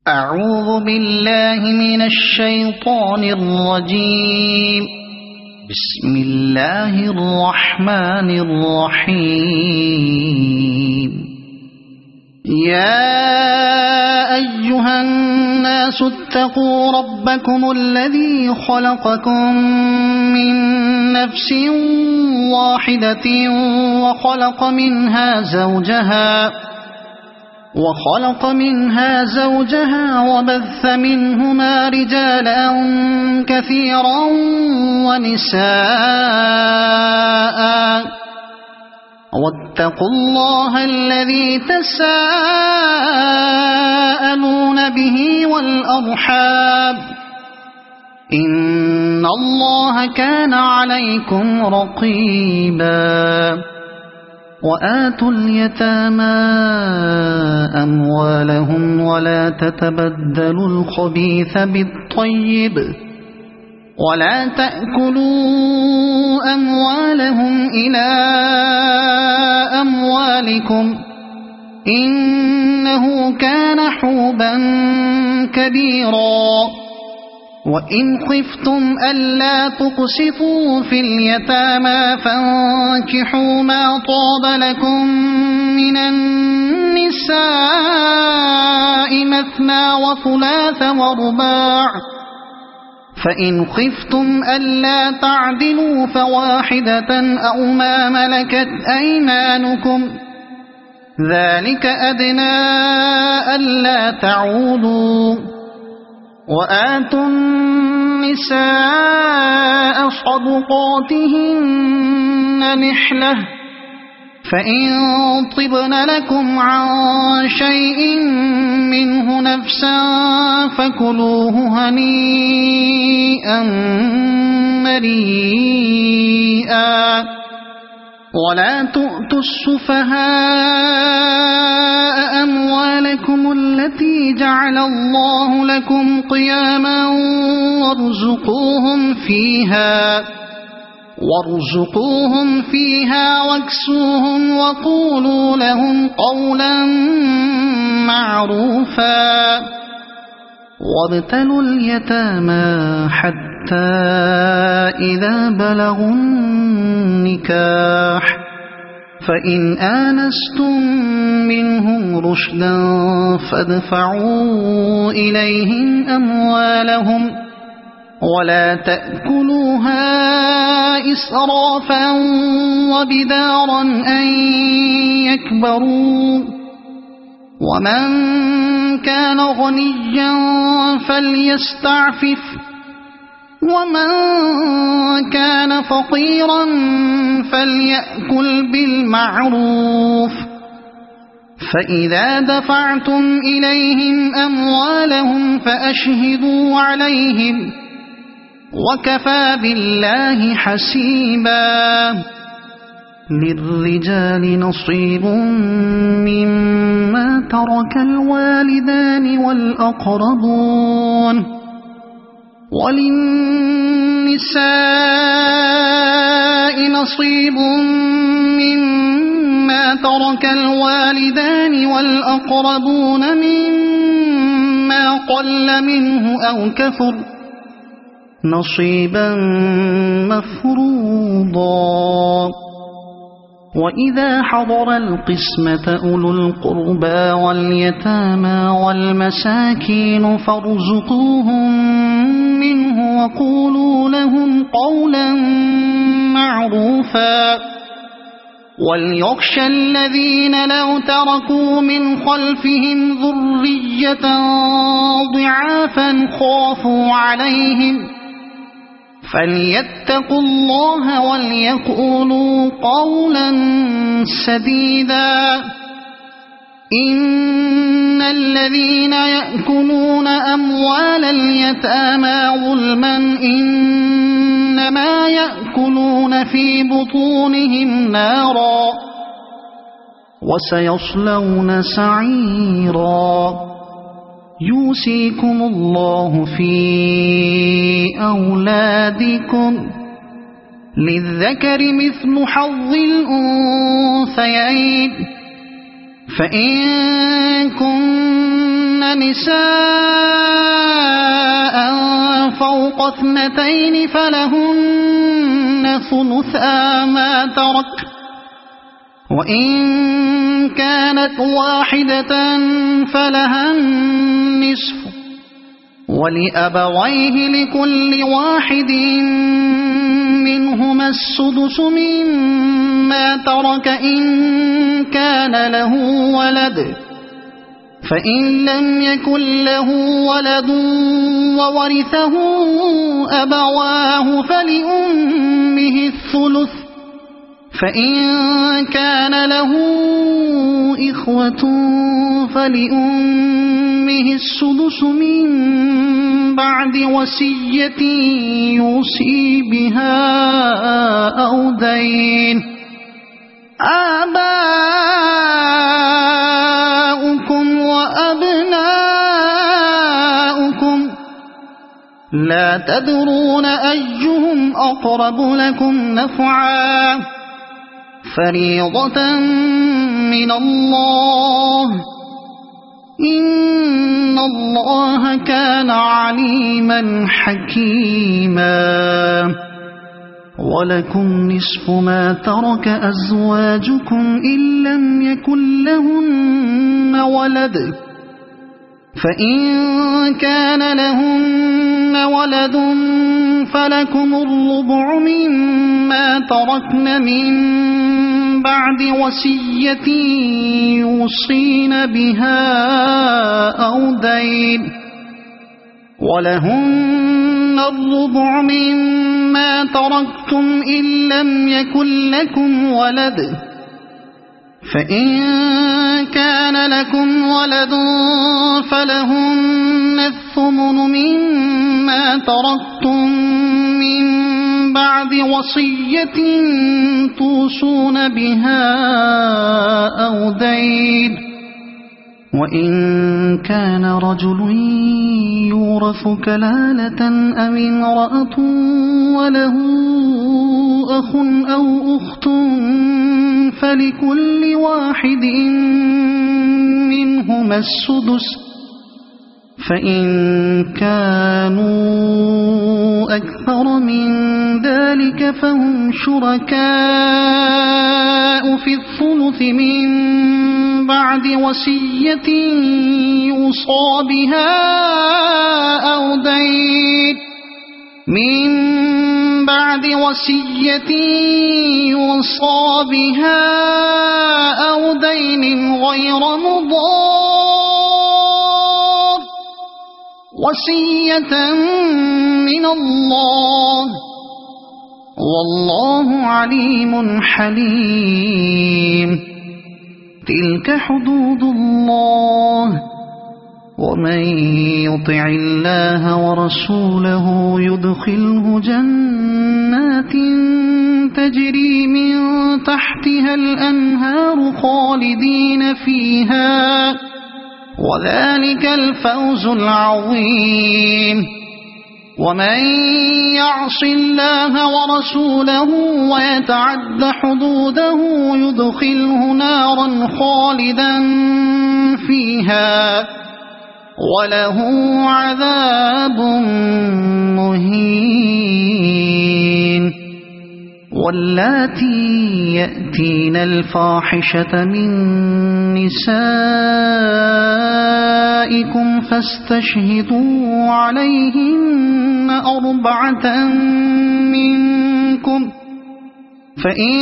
أعوذ بالله من الشيطان الرجيم. بسم الله الرحمن الرحيم. يا أيها الناس اتقوا ربكم الذي خلقكم من نفس واحدة وخلق منها زوجها وبث منهما رجالا كثيرا ونساء واتقوا الله الذي تساءلون به والأرحام إن الله كان عليكم رقيبا. وآتوا اليتامى أموالهم ولا تتبدلوا الخبيث بالطيب ولا تأكلوا أموالهم إلى أموالكم إنه كان حوبا كبيرا. وإن خفتم ألا تقسطوا في اليتامى فانكحوا ما طاب لكم من النساء مثنى وثلاث ورباع فإن خفتم ألا تعدلوا فواحدة أو ما ملكت أيمانكم ذلك أدنى ألا تعولوا. وآتوا النساء صدقاتهن نحلة فإن طبن لكم عن شيء منه نفسا فكلوه هنيئا مريئا. ولا تؤتوا السفهاء أموالكم التي جعل الله لكم قياما وارزقوهم فيها واكسوهم وقولوا لهم قولا معروفا. وابتلوا اليتامى حتى إذا بلغوا النكاح فإن آنستم منهم رشدا فادفعوا إليهم أموالهم ولا تأكلوها إسرافا وبدارا أن يكبروا. ومن كان غنيا فليستعفف ومن كان فقيرا فليأكل بالمعروف. فإذا دفعتم إليهم أموالهم فأشهدوا عليهم وكفى بالله حسيبا. للرجال نصيب مما ترك الوالدان والأقربون وللنساء نصيب مما ترك الوالدان والأقربون مما قل منه أو كثر نصيبا مفروضا. وإذا حضر القسمة أولو القربى واليتامى والمساكين فارزقوهم منه وقولوا لهم قولا معروفا. وليخشى الذين لو تركوا من خلفهم ذرية ضعافا خافوا عليهم فليتقوا الله وليقولوا قولا سديدا. إن الذين يأكلون أموال اليتامى ظلما إنما يأكلون في بطونهم نارا وسيصلون سعيرا. يوصيكم الله في أولادكم للذكر مثل حظ الأنثيين فإن كن نساء فوق 2 فلهن ثلثا ما ترك، وإن كانت واحدة فلها النصف، ولأبويه لكل واحد منهما السدس مما ترك إن كان له ولد، فإن لم يكن له ولد وورثه أبواه فلأمه الثلث، فإن كان له إخوة فلأمه السدس من بعد وصية يوصي بها أو دين. آباؤكم وأبناؤكم لا تدرون أيهم أقرب لكم نفعا، فريضة من الله، إن الله كان عليما حكيما. ولكم نصف ما ترك أزواجكم إن لم يكن لهن ولد، فإن كان لهن ولد فلكم الربع مما تركن من بعد وصية يوصين بها أو دين، ولهن الربع مما تركتم إن لم يكن لكم ولد، فإن كان لكم ولد فلهن الثمن مما تركتم من بعد وصية توصون بها أو دين. وإن كان رجل يورث كلالة أو امرأة وله أخ أو أخت فلكل واحد منهما السدس، فإن كانوا أكثر من ذلك فهم شركاء في الثلث من بعد وصية يوصى بها أو دين، من بعد وصية يوصى بها أو دين غير مضار، وصية من الله، والله عليم حليم. تلك حدود الله، ومن يطع الله ورسوله يدخله جنات تجري من تحتها الأنهار خالدين فيها، وذلك الفوز العظيم. ومن يعص الله ورسوله ويتعد حدوده يدخله نارا خالدا فيها وله عذاب مهين. واللاتي يأتين الفاحشة من نسائكم فاستشهدوا عليهن 4 منكم، فإن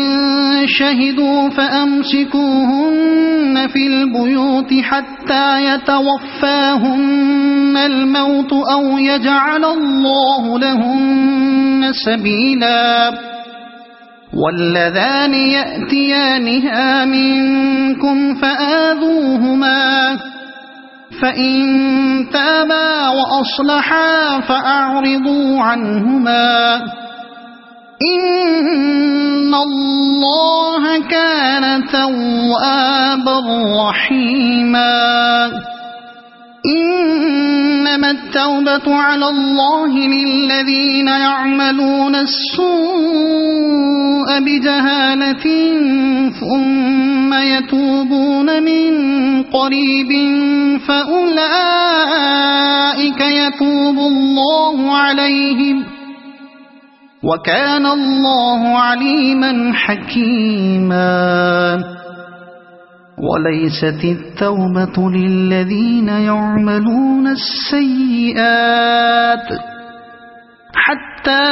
شهدوا فأمسكوهن في البيوت حتى يتوفاهن الموت أو يجعل الله لهن سبيلا. واللذان يأتيانها منكم فآذوهما، فإن تابا وأصلحا فأعرضوا عنهما، إن الله كان توابا رحيما. إنما التوبة على الله للذين يعملون السوء بجهالة ثم ثم يتوبون من قريب فأولئك يتوب الله عليهم وكان الله عليما حكيما وليست التوبة للذين يعملون السيئات حتى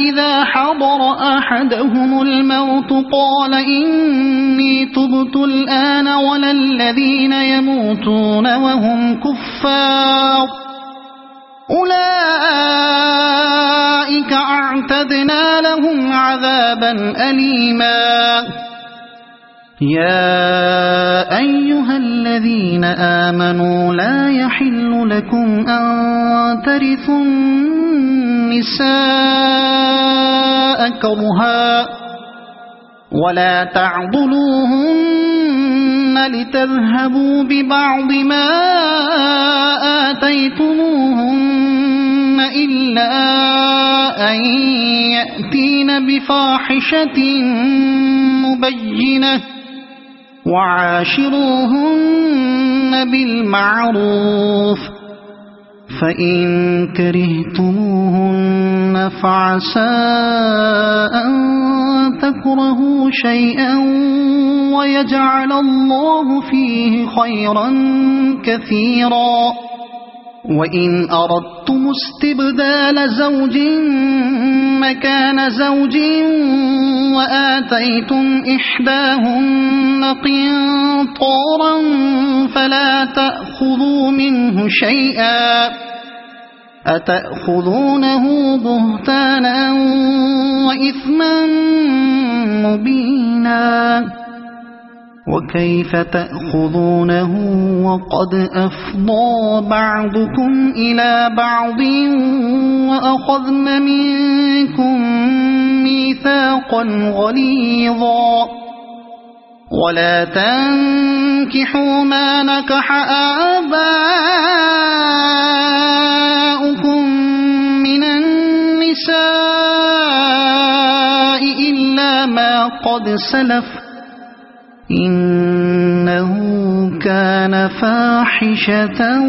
إذا حضر أحدهم الموت قال إني تبت الآن ولا الذين يموتون وهم كفار أولئك أعتدنا لهم عذابا أليما يا أيها الذين آمنوا لا يحل لكم أن ترثوا النساء كرها ولا تعضلوهن لتذهبوا ببعض ما آتيتموهن إلا أن يأتين بفاحشة مبينة وعاشروهن بالمعروف فإن كرهتموهن فعسى أن تكرهوا شيئا ويجعل الله فيه خيرا كثيرا وإن أردتم استبدال زوج مكان زوج وآتيتم إحداهن قنطارا فلا تأخذوا منه شيئا أتأخذونه بهتانا وإثما مبينا وكيف تأخذونه وقد أفضى بعضكم إلى بعض وأخذن منكم ميثاقا غليظا ولا تنكحوا ما نكح آباؤكم من النساء إلا ما قد سلف إنه كان فاحشة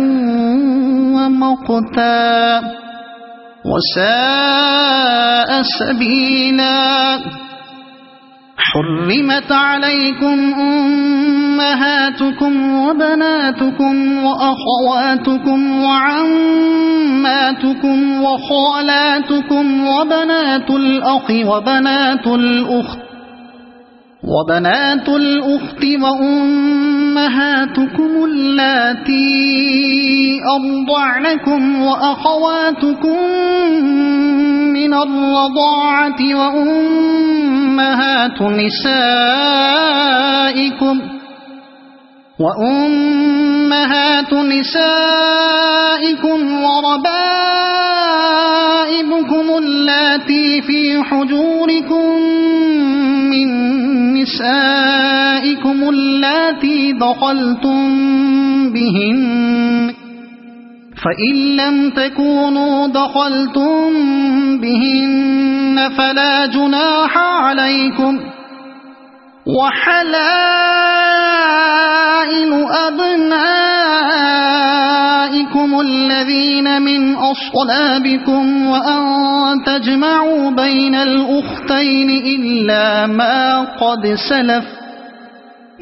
ومقتا وساء سبيلا حرمت عليكم أمهاتكم وبناتكم وأخواتكم وعماتكم وخالاتكم وبنات الأخ وبنات الأخت وأمهاتكم اللاتي أرضعنكم وأخواتكم من الرضاعة وأمهات نسائكم وربائبكم اللاتي في حجوركم من نسائكم اللاتي دخلتم بهن فإن لم تكونوا دخلتم بهن فلا جناح عليكم وحلائل أبنائكم الذين من أصلابكم وأن تجمعوا بين الأختين إلا ما قد سلف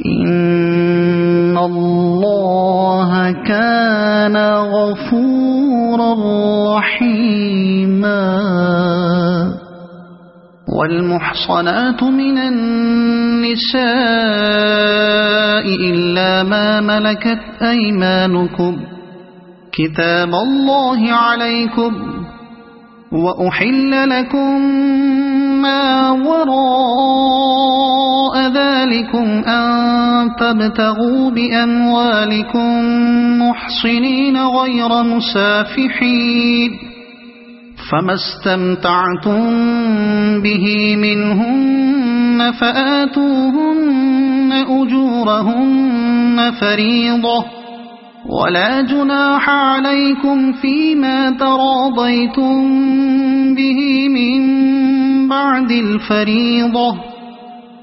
إن الله كان غفورا رحيما والمحصنات من النساء إلا ما ملكت أيمانكم كتاب الله عليكم وأحل لكم ما وراء ذلكم أن تبتغوا بأموالكم محصنين غير مسافحين فما استمتعتم به منهن فآتوهن أجورهن فريضة ولا جناح عليكم فيما تراضيتم به من بعد الفريضة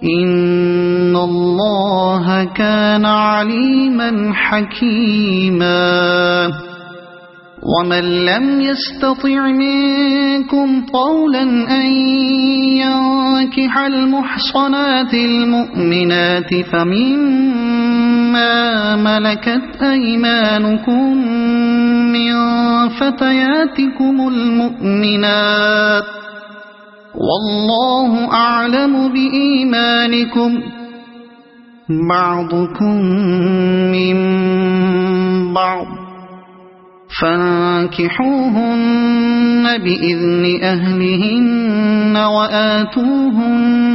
إن الله كان عليما حكيما ومن لم يستطع منكم طولا أن ينكح المحصنات المؤمنات فمما ملكت أيمانكم من فتياتكم المؤمنات والله أعلم بإيمانكم بعضكم من بعض فانكحوهن بإذن أهلهن وآتوهن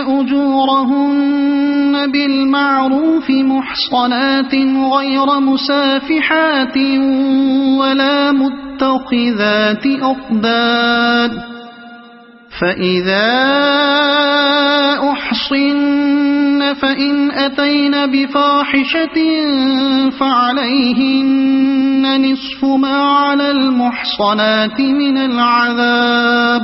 أجورهن بالمعروف محصنات غير مسافحات ولا متخذات أخدان فإذا أحصن فإن أتين بفاحشة فعليهن نصف ما على المحصنات من العذاب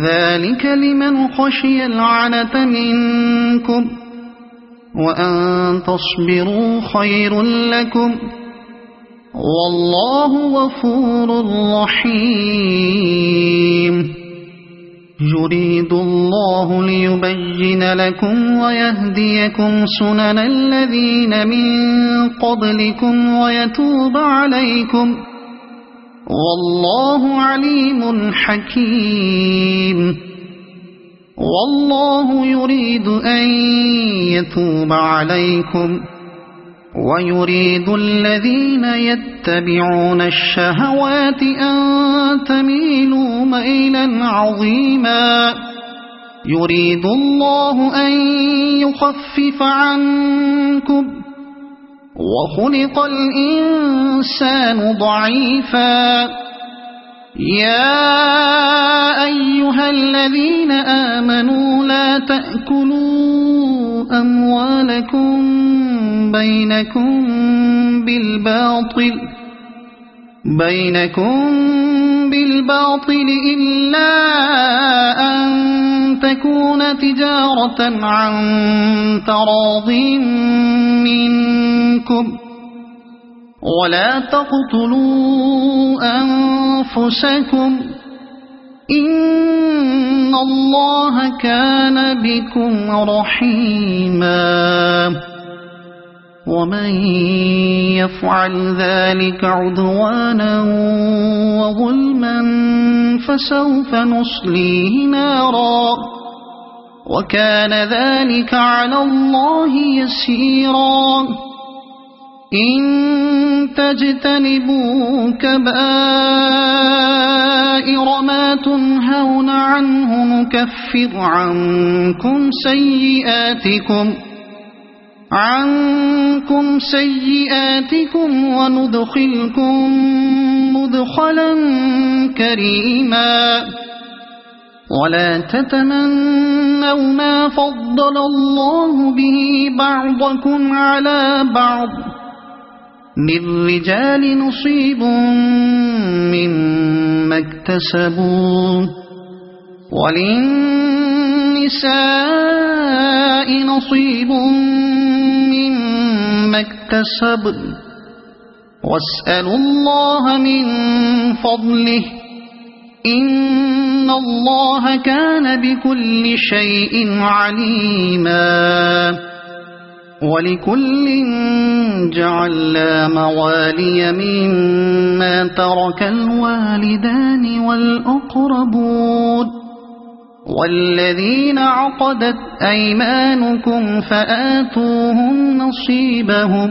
ذلك لمن خشي العنة منكم وأن تصبروا خير لكم والله غفور رحيم يريد الله ليبين لكم ويهديكم سنن الذين من قبلكم ويتوب عليكم والله عليم حكيم والله يريد أن يتوب عليكم ويريد الذين يتبعون الشهوات أن تميلوا ميلا عظيما يريد الله أن يخفف عنكم وخلق الإنسان ضعيفا يا أيها الذين آمنوا لا تأكلوا أموالكم بينكم بالباطل إلا أن تكون تجارة عن تراض منكم ولا تقتلوا أنفسكم إن الله كان بكم رحيما ومن يفعل ذلك عدوانا وظلما فسوف نصليه نارا وكان ذلك على الله يسيرا إن تجتنبوا كبائر ما تنهون عنه نكفر عنكم سيئاتكم وندخلكم مدخلا كريما ولا تتمنوا ما فضل الله به بعضكم على بعض للرجال نصيب مما اكتسبوا وللنساء نصيب مما اكتسبن واسألوا الله من فضله إن الله كان بكل شيء عليما ولكل جعلنا موالي مما ترك الوالدان والأقربون والذين عقدت أيمانكم فآتوهم نصيبهم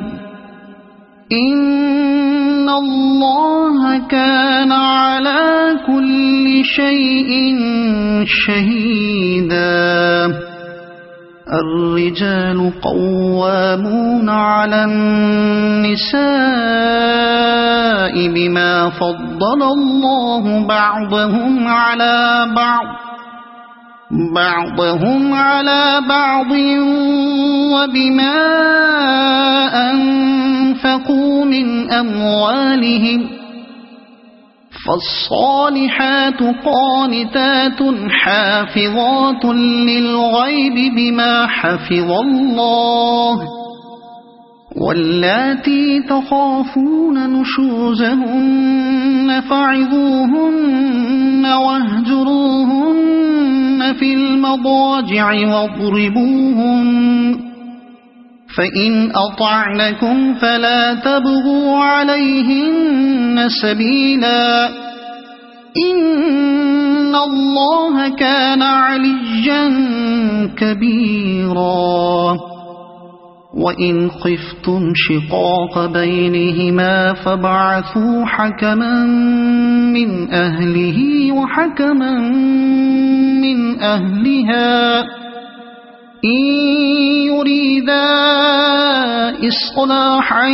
إن الله كان على كل شيء شهيدا الرجال قوامون على النساء بما فضل الله بعضهم على بعض وبما أنفقوا من أموالهم فالصالحات قانتات حافظات للغيب بما حفظ الله واللاتي تخافون نشوزهن فعظوهن واهجروهن في المضاجع واضربوهن فإن أطعنكم فلا تبغوا عليهن سبيلا إن الله كان عليا كبيرا وإن خفتم شقاق بينهما فابعثوا حكما من أهله وحكما من أهلها إن يريدا إصلاحا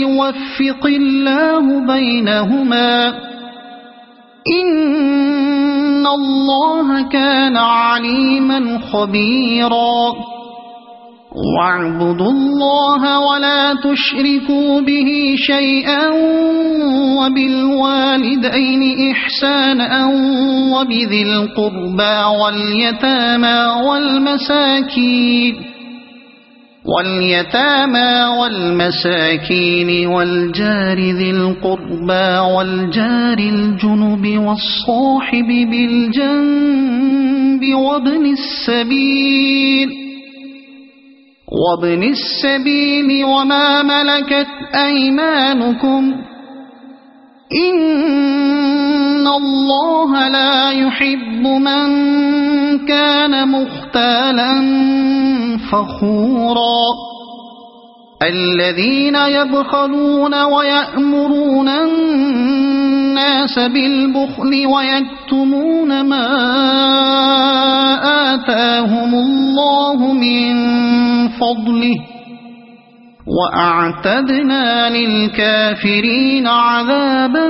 يوفق الله بينهما إن الله كان عليما خبيرا واعبدوا الله ولا تشركوا به شيئا وبالوالدين إحسانا وبذي القربى واليتامى والمساكين والجار ذي القربى والجار الجنب والصاحب بالجنب وابن السبيل وما ملكت أيمانكم إن الله لا يحب من كان مختالا فخورا الذين يبخلون ويأمرون الناس بالبخل ويكتمون ما آتاهم الله من فضله وأعتدنا للكافرين عذابا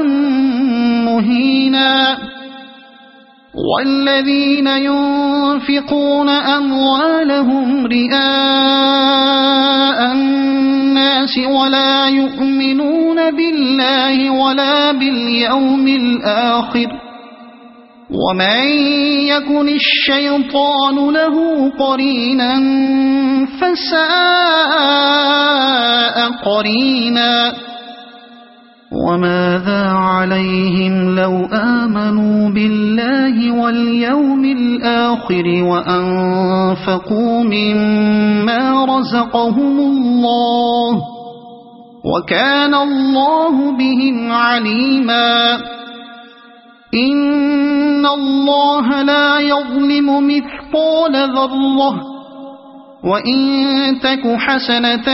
مهينا والذين ينفقون أموالهم رئاء الناس ولا يؤمنون بالله ولا باليوم الآخر ومن يكن الشيطان له قرينا فساء قرينا وماذا عليهم لو آمنوا بالله واليوم الآخر وأنفقوا مما رزقهم الله وكان الله بهم عليما إن الله لا يظلم مثقال ذرة وإن تك حسنة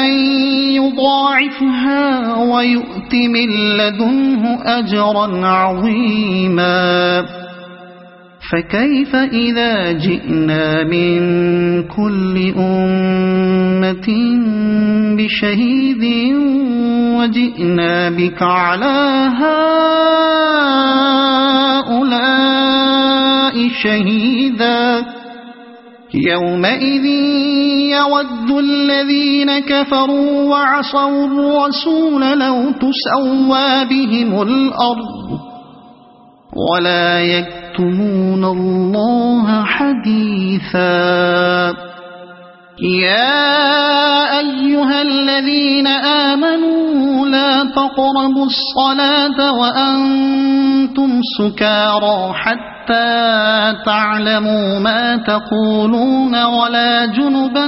يضاعفها ويؤت من لدنه أجرا عظيما فكيف إذا جئنا من كل أمة بشهيد وجئنا بك على هؤلاء شهيدا يومئذ يود الذين كفروا وعصوا الرسول لو تسوى بهم الأرض ولا يكتمون الله حديثا يا أيها الذين آمنوا لا تقربوا الصلاة وأنتم سكارى حتى تعلموا ما تقولون ولا جنبا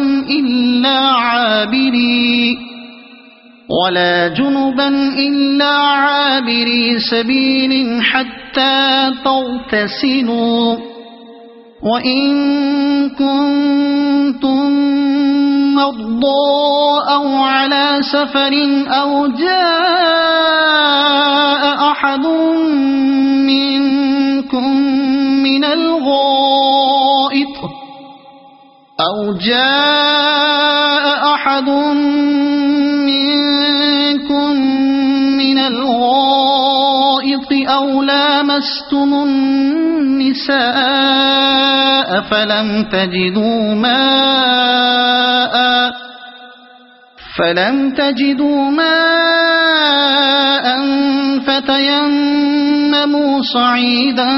إلا عابري سبيل حتى تغتسلوا وإن كنتم مرضى أو على سفر أو جاء أحد منكم من الغائط أو لامستم النساء فلم تجدوا ماء فتيمموا صعيدا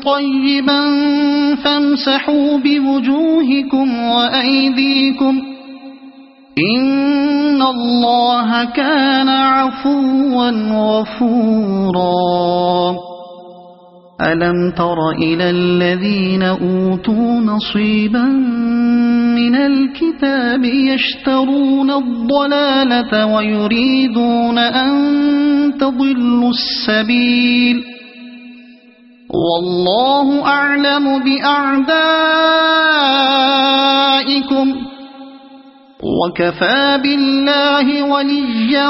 طيبا فامسحوا بوجوهكم وأيديكم إن الله كان عفوا غفورا ألم تر إلى الذين أوتوا نصيبا من الكتاب يشترون الضلالة ويريدون أن تضلوا السبيل والله أعلم بأعدائكم وكفى بالله وليا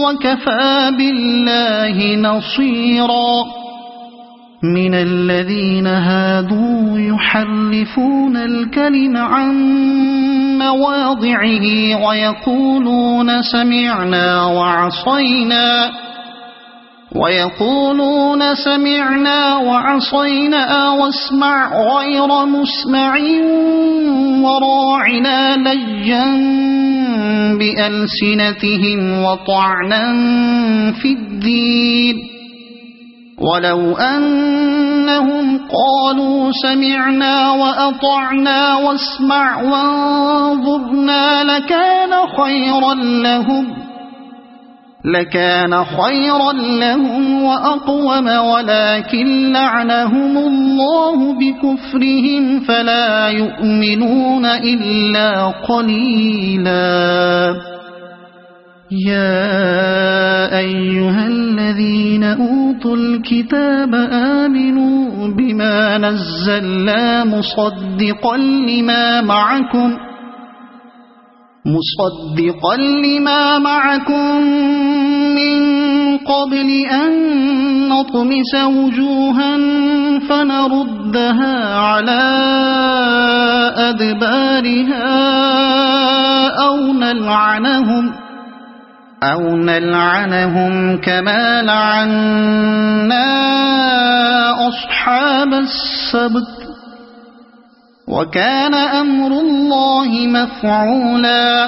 وكفى بالله نصيرا من الذين هادوا يحرفون الكلم عن مواضعه ويقولون سمعنا وعصينا واسمع غير مسمع وراعنا ليا بألسنتهم وطعنا في الدين ولو أنهم قالوا سمعنا وأطعنا واسمع وانظرنا لكان خيرا لهم وأقوم ولكن لعنهم الله بكفرهم فلا يؤمنون إلا قليلا يا أيها الذين أوتوا الكتاب آمنوا بما نزلنا مصدقا لما معكم من قبل أن نطمس وجوها فنردها على أدبارها أو نلعنهم كما لعنا أصحاب السبت وكان أمر الله مفعولا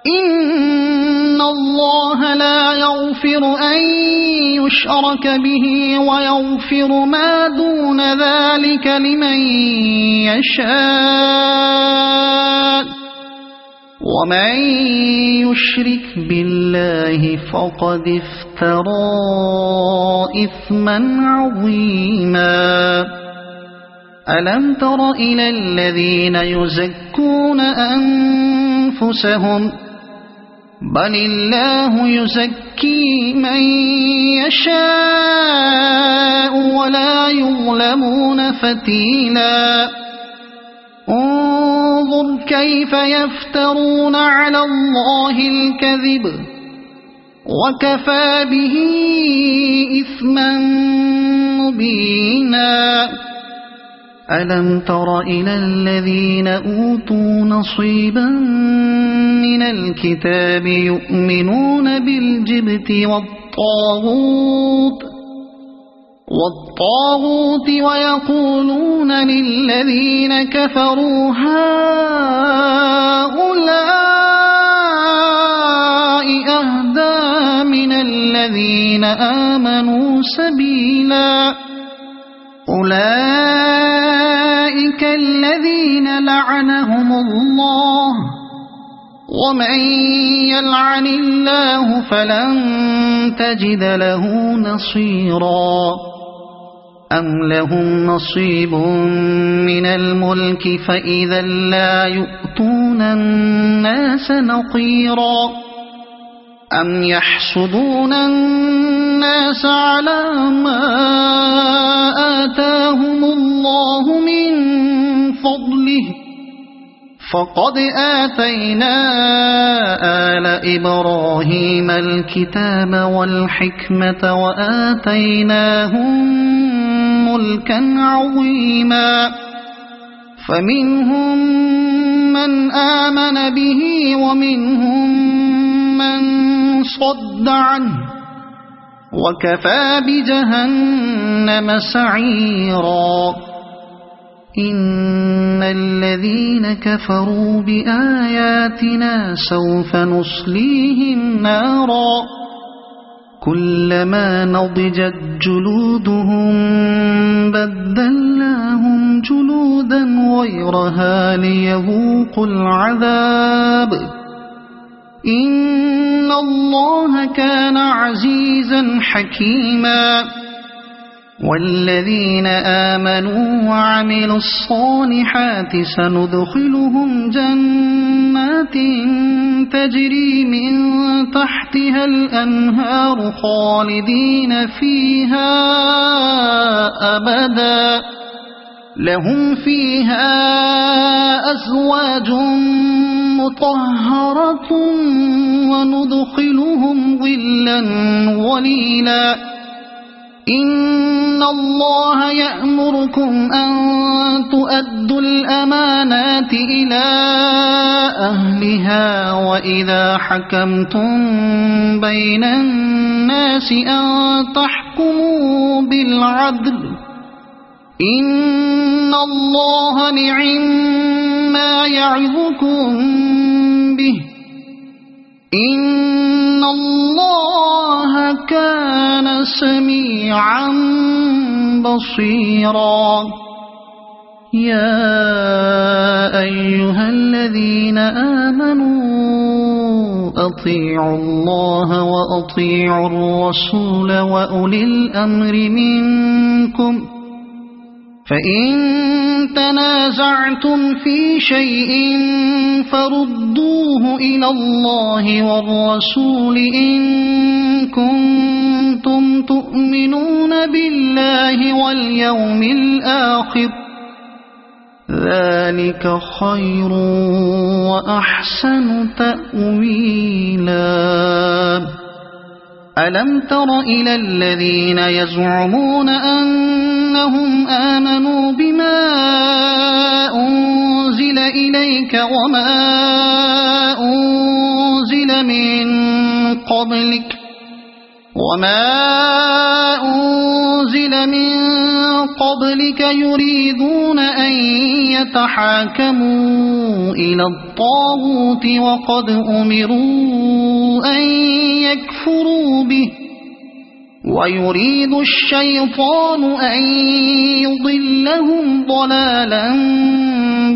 إن الله لا يغفر أن يشرك به ويغفر ما دون ذلك لمن يشاء ومن يشرك بالله فقد افترى إثما عظيما ألم تر إلى الذين يزكون أنفسهم بل الله يزكي من يشاء ولا يظلمون فتيلا انظر كيف يفترون على الله الكذب وكفى به إثما مبينا ألم تر إلى الذين أوتوا نصيبا من الكتاب يؤمنون بالجبت والطاغوت ويقولون للذين كفروا هؤلاء أهدى من الذين آمنوا سبيلا أولئك الذين لعنهم الله ومن يلعن الله فلن تجد له نصيرا أم لهم نصيب من الملك فإذا لا يؤتون الناس نقيرا أم يحسدون الناس على ما آتاهم الله من فضله فقد آتينا آل إبراهيم الكتاب والحكمة وآتيناهم ملكا عظيما فمنهم من آمن به ومنهم من صد عنه وكفى بجهنم سعيرا إن الذين كفروا بآياتنا سوف نصليهم نارا كلما نضجت جلودهم بدلناهم جلودا غيرها ليذوقوا العذاب إن الله كان عزيزا حكيما والذين آمنوا وعملوا الصالحات سندخلهم جنات تجري من تحتها الأنهار خالدين فيها أبدا لهم فيها أزواج مطهرة وندخلهم ظلا ظليلا إن الله يأمركم أن تؤدوا الأمانات إلى أهلها وإذا حكمتم بين الناس أن تحكموا بالعدل إن الله نعما يعظكم به إن الله كان سميعا بصيرا يا أيها الذين آمنوا أطيعوا الله وأطيعوا الرسول وأولي الأمر منكم فإن تنازعتم في شيء فردوه إلى الله والرسول إن كنتم تؤمنون بالله واليوم الآخر ذلك خير وأحسن تأويلا ألم تر إلى الذين يزعمون أنهم آمنوا بما أنزل إليك وما أنزل من قبلك يريدون أن يتحاكموا إلى الطاغوت وقد أمروا أن يكفروا به ويريد الشيطان أن يضلهم ضلالا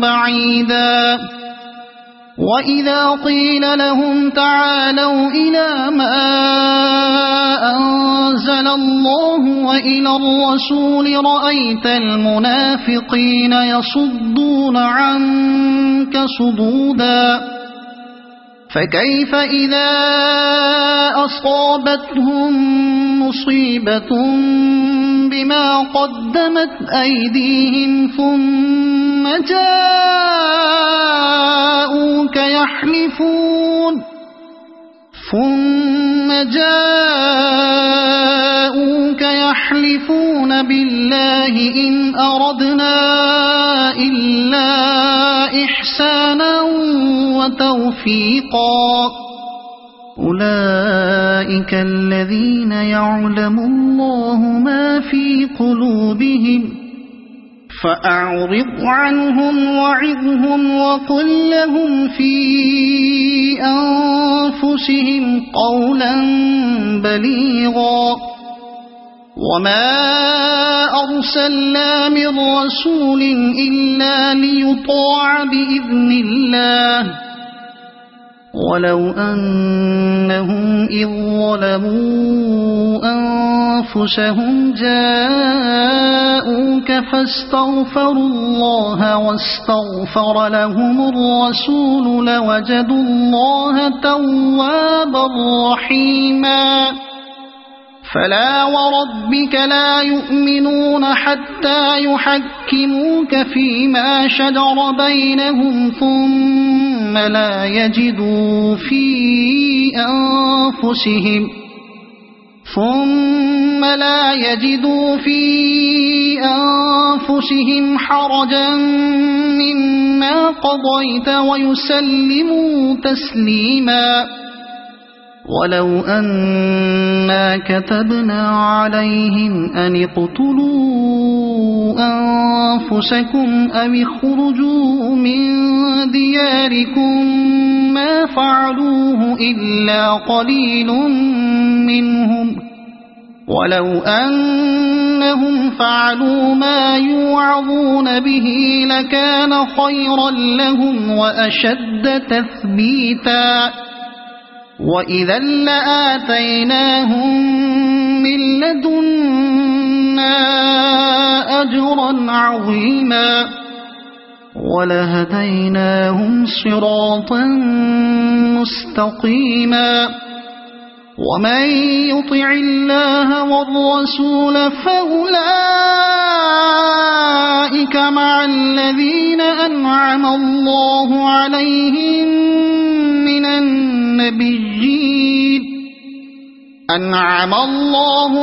بعيدا وإذا قيل لهم تعالوا إلى ما أنزل الله وإلى الرسول رأيت المنافقين يصدون عنك صدودا فكيف إذا أصابتهم مصيبة بما قدمت أيديهم ثم جاءوك يحلفون بالله إن أردنا إلا إحسانا وتوفيقا أولئك الذين يعلم الله ما في قلوبهم فأعرض عنهم وعظهم وقل لهم في أنفسهم قولا بليغا وما أرسلنا من رسول إلا ليطاع بإذن الله ولو أنهم إذ ظلموا أنفسهم جاءوك فاستغفروا الله واستغفر لهم الرسول لوجدوا الله توابا رحيما فلا وربك لا يؤمنون حتى يحكموك فيما شجر بينهم ثم لا يجدوا في أنفسهم حرجا مما قضيت ويسلموا تسليما ولو أنا كتبنا عليهم أن اقتلوا أنفسكم أو اخرجوا من دياركم ما فعلوه إلا قليل منهم ولو أنهم فعلوا ما يوعظون به لكان خيرا لهم وأشد تثبيتا وإذا لآتيناهم من لدنا أجرا عظيما ولهديناهم صراطا مستقيما ومن يطع الله والرسول فأولئك مع الذين أنعم الله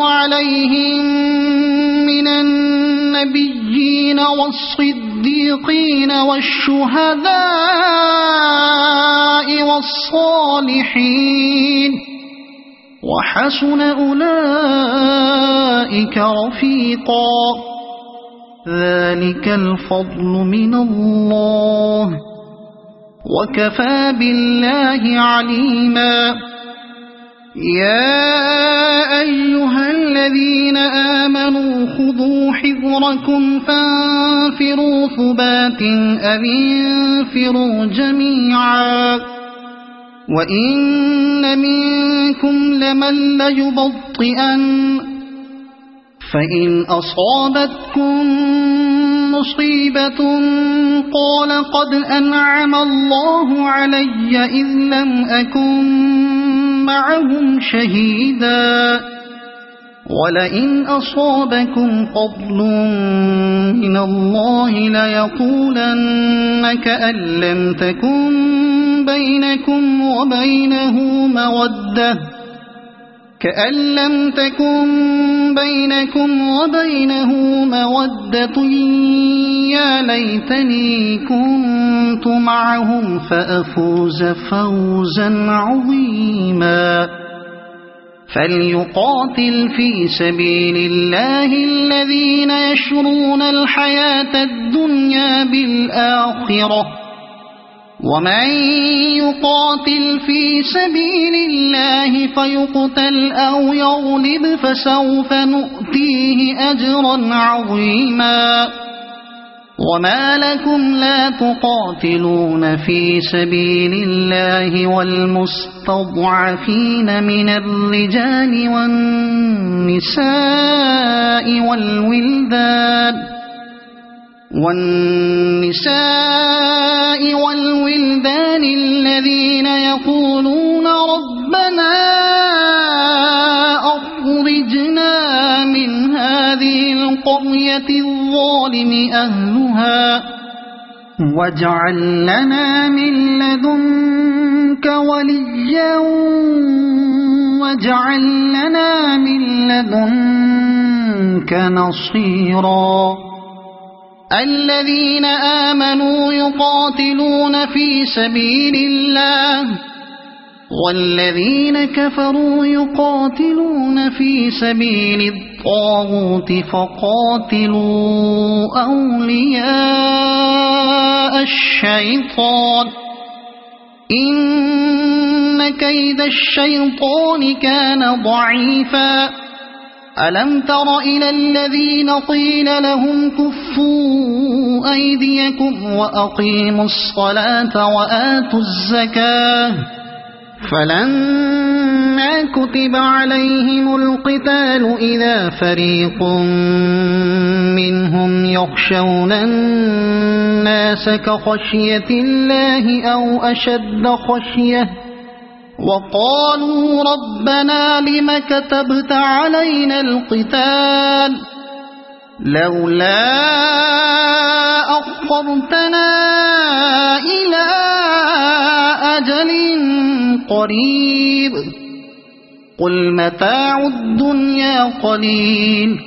عليهم من النبيين والصديقين والشهداء والصالحين وحسن أولئك رفيقا ذلك الفضل من الله وكفى بالله عليما يا أيها الذين آمنوا خذوا حذركم فانفروا ثبات أو انفروا جميعا وإن منكم لمن ليبطئن فإن أصابتكم مصيبة قال قد أنعم الله علي إذ لم أكن معهم شهيدا ولئن أصابكم فضل من الله ليقولن كأن لم تكن بينكم وبينه مودة يا ليتني كنت معهم فأفوز فوزا عظيما فليقاتل في سبيل الله الذين يشرون الحياة الدنيا بالآخرة ومن يقاتل في سبيل الله فيقتل أو يغلب فسوف نؤتيه أجرا عظيما وما لكم لا تقاتلون في سبيل الله والمستضعفين من الرجال والنساء والولدان الذين يقولون ربنا أخرجنا من هذه القرية الظالم أهلها واجعل لنا من لدنك وليا واجعل لنا من لدنك نصيرا الذين آمنوا يقاتلون في سبيل الله والذين كفروا يقاتلون في سبيل الطاغوت فقاتلوا أولياء الشيطان إن كيد الشيطان كان ضعيفا ألم تر إلى الذين قيل لهم كفوا أيديكم وأقيموا الصلاة وآتوا الزكاة فلما كتب عليهم القتال إذا فريق منهم يخشون الناس كخشية الله أو أشد خشية وقالوا ربنا لم كتبت علينا القتال لولا أخرتنا إلى أجل قريب قل متاع الدنيا قليل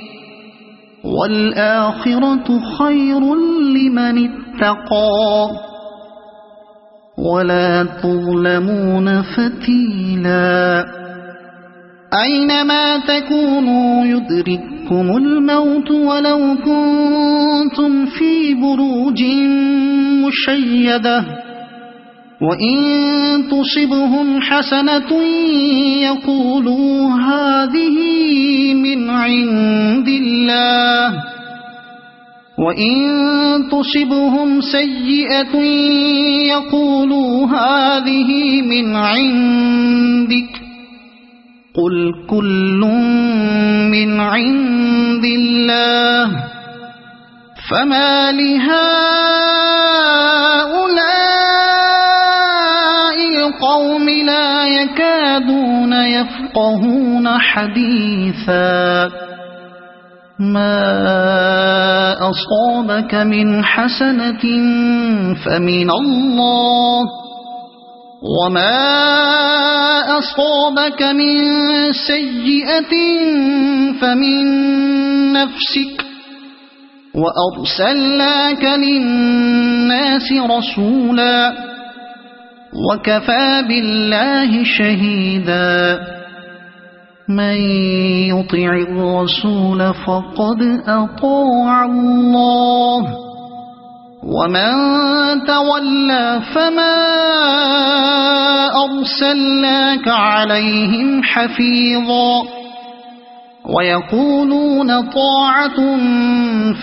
والآخرة خير لمن اتقى ولا تظلمون فتيلا أينما تكونوا يدرككم الموت ولو كنتم في بروج مشيدة وإن تصبهم حسنة يقولوا هذه من عند الله، وإن تصبهم سيئة يقولوا هذه من عندك، قل كل من عند الله، فما لهؤلاء القوم لا يكادون يفقهون حديثا. ما أصابك من حسنة فمن الله، وما أصابك من سيئة فمن نفسك، وأرسلناك للناس رسولا، وكفى بالله شهيدا. من يطع الرسول فقد أطاع الله، ومن تولى فما أرسلناك عليهم حفيظا. ويقولون طاعة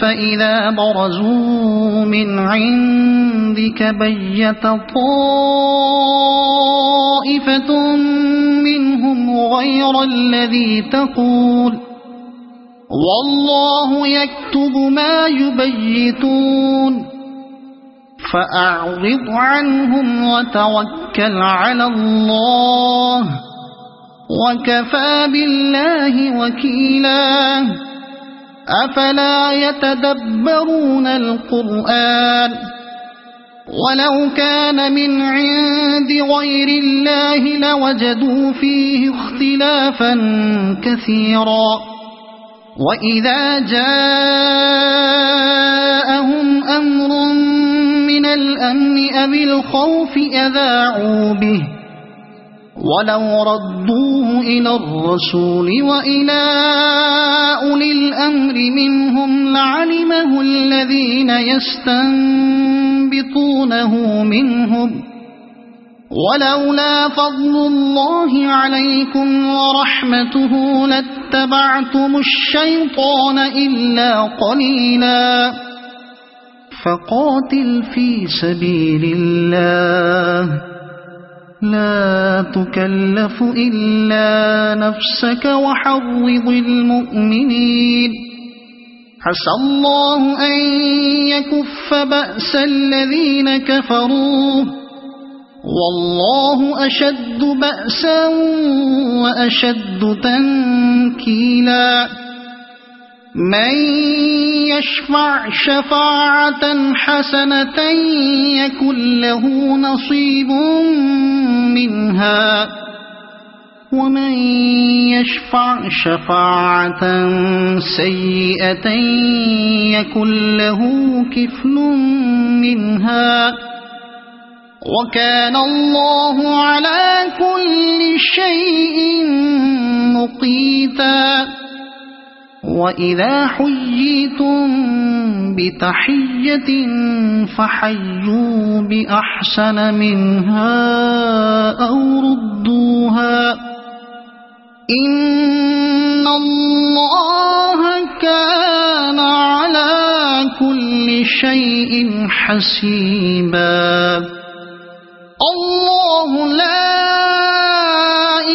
فإذا برزوا من عندك بيت طائفة منهم غير الذي تقول، والله يكتب ما يبيتون، فأعرض عنهم وتوكل على الله، وكفى بالله وكيلا. أفلا يتدبرون القرآن؟ ولو كان من عند غير الله لوجدوا فيه اختلافا كثيرا. وإذا جاءهم أمر من الأمن أو الخوف أذاعوا به، ولو ردوه إلى الرسول وإلى أولي الأمر منهم لعلمه الذين يستنبطونه منهم، ولولا فضل الله عليكم ورحمته لاتبعتم الشيطان إلا قليلا. فقاتل في سبيل الله، لا تكلف إلا نفسك وحرض المؤمنين، عسى الله أن يكف بأس الذين كفروا، والله أشد بأسا وأشد تنكيلا. من يشفع شفاعة حسنة يكن له نصيب منها، ومن يشفع شفاعة سيئة يكن له كفل منها، وكان الله على كل شيء مقيتا. وإذا حييتم بتحية فحيوا بأحسن منها أو ردوها، إن الله كان على كل شيء حسيبا. الله لا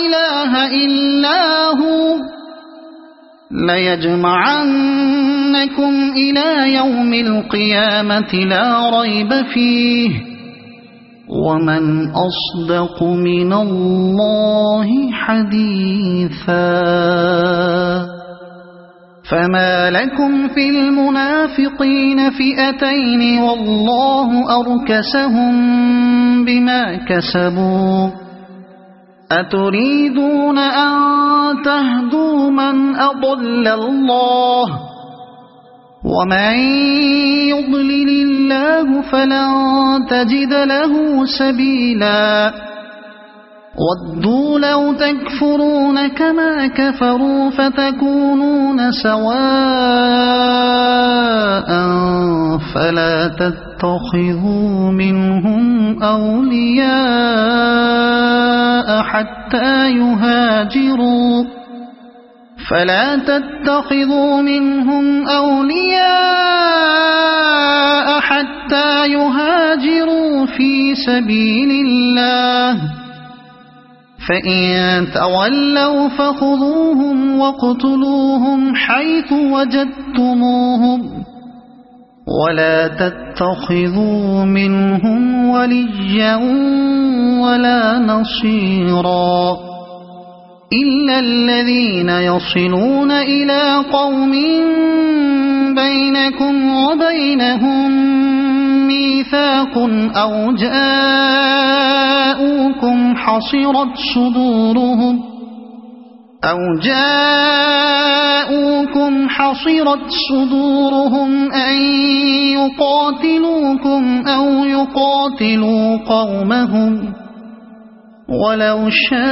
إله إلا هو، ليجمعنكم إلى يوم القيامة لا ريب فيه، ومن أصدق من الله حديثا. فما لكم في المنافقين فئتين والله أركسهم بما كسبوا، أتريدون أن تهدوا من أضل الله، ومن يضلل الله فلن تجد له سبيلا. ودوا لو تكفرون كما كفروا فتكونون سواء فلا تتخذوا منهم أولياء حتى يهاجروا في سبيل الله، فإن تولوا فخذوهم واقتلوهم حيث وجدتموهم، ولا تتخذوا منهم وليا ولا نصيرا إلا الذين يصلون إلى قوم بينكم وبينهم ميثاق أو جاءوكم حصرت صدورهم أن يقاتلوكم أو يقاتلوا قومهم، ولو شاء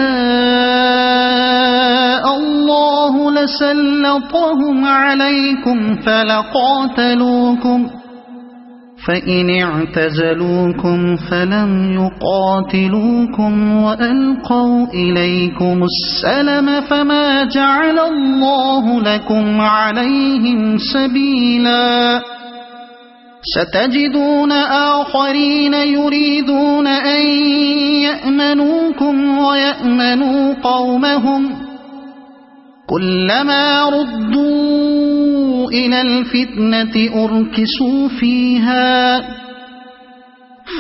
الله لسلطهم عليكم فلقاتلوكم، فإن اعتزلوكم فلم يقاتلوكم وألقوا إليكم السلم فما جعل الله لكم عليهم سبيلا. ستجدون آخرين يريدون أن يأمنوكم ويأمنوا قومهم، كلما ردوا إلى الفتنة أركسوا فيها،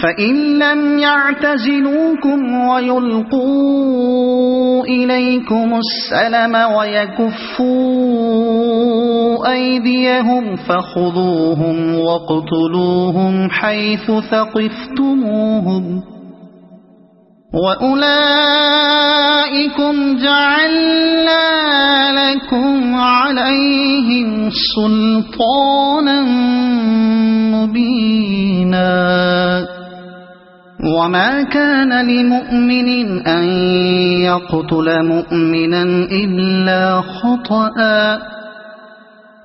فإن لم يعتزلوكم ويلقوا إليكم السلم ويكفوا أيديهم فخذوهم واقتلوهم حيث ثقفتموهم، وأولئكم جعلنا لكم عليهم سلطانا مبينا. وما كان لمؤمن أن يقتل مؤمنا إلا خطأ،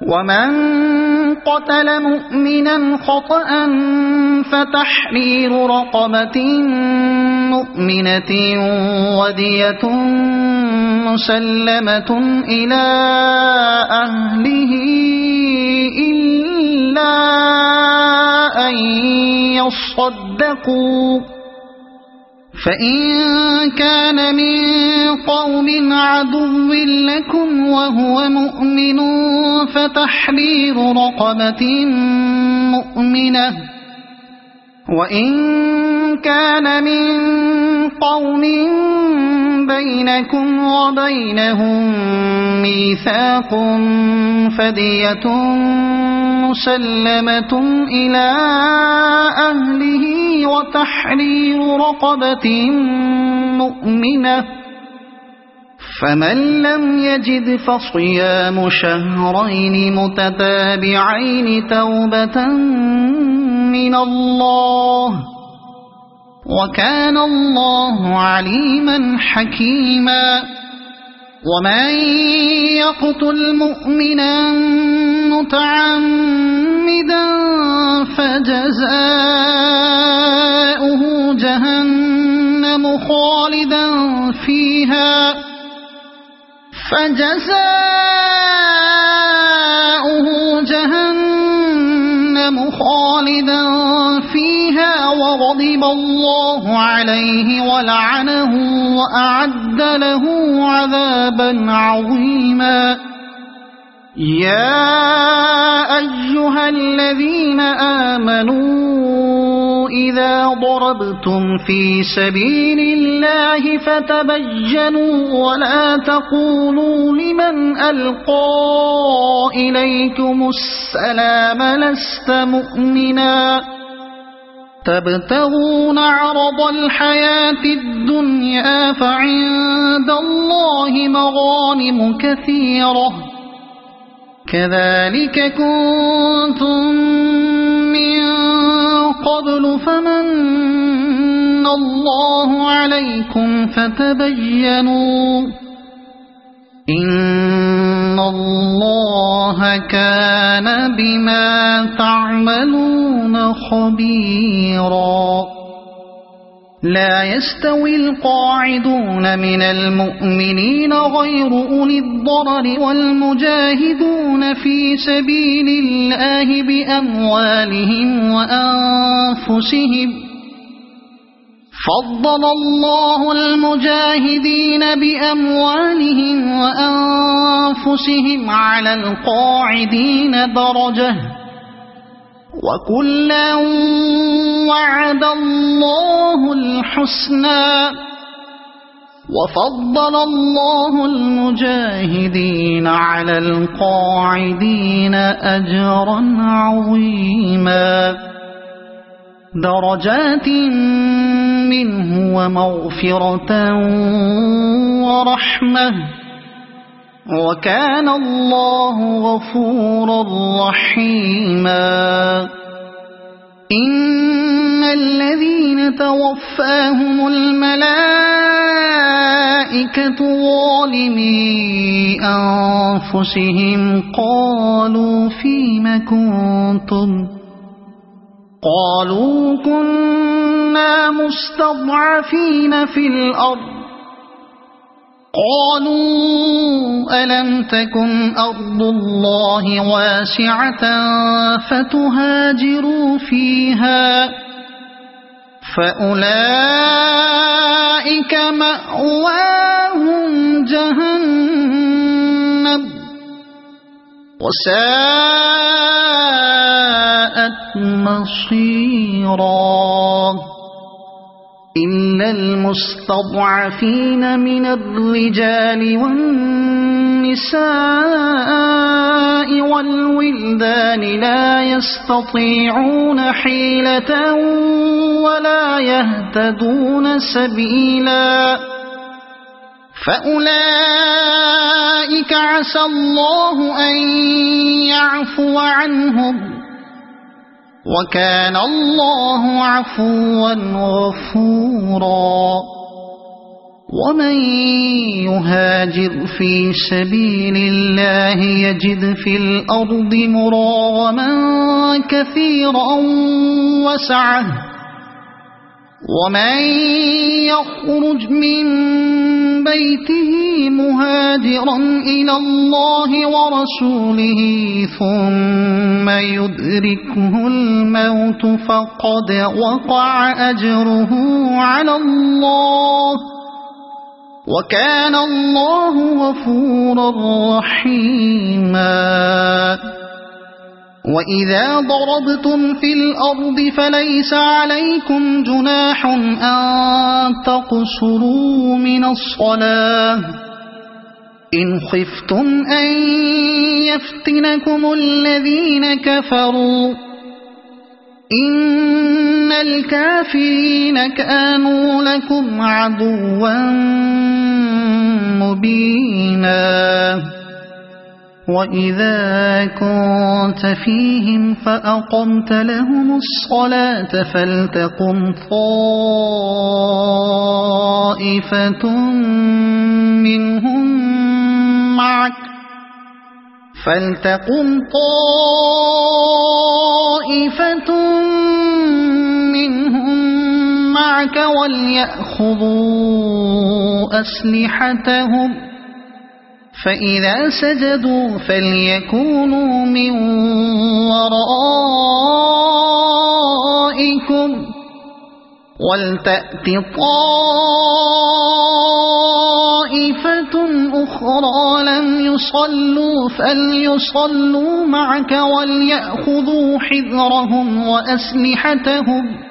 ومن قتل مؤمنا خطأ فتحرير رقبة مؤمنة ودية مسلمة إلى أهله إلا أن يصدقوا، فإن كان من قوم عدو لكم وهو مؤمن فتحرير رقبة مؤمنة، وإن كان من قوم بينكم وبينهم ميثاق فدية مسلمة إلى أهله وتحرير رقبة مؤمنة، فمن لم يجد فصيام شهرين متتابعين توبة من الله، وكان الله عليما حكيما. ومن يقتل مؤمنا متعمدا فجزاؤه جهنم خالدا فيها وغضب الله عليه ولعنه وأعد له عذابا عظيما. يا أيها الذين آمنوا إذا ضربتم في سبيل الله فتبينوا ولا تقولوا لمن ألقى إليكم السلام لست مؤمنا تبتغون عرض الحياة الدنيا فعند الله مغانم كثيرة كذلك كنتم من قبل فمن الله عليكم فتبينوا إن إن الله كان بما تعملون خبيرا لا يستوي القاعدون من المؤمنين غير أولي الضرر والمجاهدون في سبيل الله بأموالهم وأنفسهم فضل الله المجاهدين بأموالهم وأنفسهم على القاعدين درجة وكلا وعد الله الحسنى وفضل الله المجاهدين على القاعدين أجرا عظيما درجات منه ومغفرة ورحمة وكان الله غفورا رحيما إن الذين توفاهم الملائكة ظالمي أنفسهم قالوا فيم كنتم قالوا كنا مستضعفين في الأرض قالوا ألم تكن أرض الله واسعة فتهاجروا فيها فأولئك مأواهم جهنم وساءت مصيرا إلا المستضعفين من الرجال والنساء والولدان لا يستطيعون حيلة ولا يهتدون سبيلا فأولئك عسى الله أن يعفو عنهم وكان الله عفوا غفورا ومن يهاجر في سبيل الله يجد في الأرض مراغما كثيرا وسعة ومن يخرج من بيته مهاجرا إلى الله ورسوله ثم يدركه الموت فقد وقع أجره على الله وكان الله غفورا رحيما وإذا ضربتم في الأرض فليس عليكم جناح أن تقصروا من الصلاة إن خفتم أن يفتنكم الذين كفروا إن الكافرين كانوا لكم عدوا مبينا وإذا كنت فيهم فأقمت لهم الصلاة فلتقم طائفة منهم معك وليأخذوا أسلحتهم فإذا سجدوا فليكونوا من ورائكم ولتأت طائفة أخرى لم يصلوا فليصلوا معك وليأخذوا حذرهم وأسلحتهم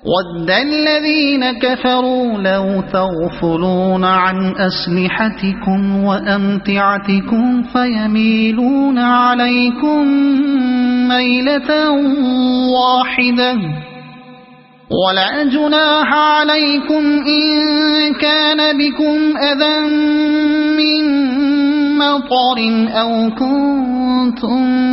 ود الذين كفروا لو تغفلون عن أسلحتكم وأمتعتكم فيميلون عليكم ميلة واحدة ولا جناح عليكم إن كان بكم أذى من مطر أو كنتم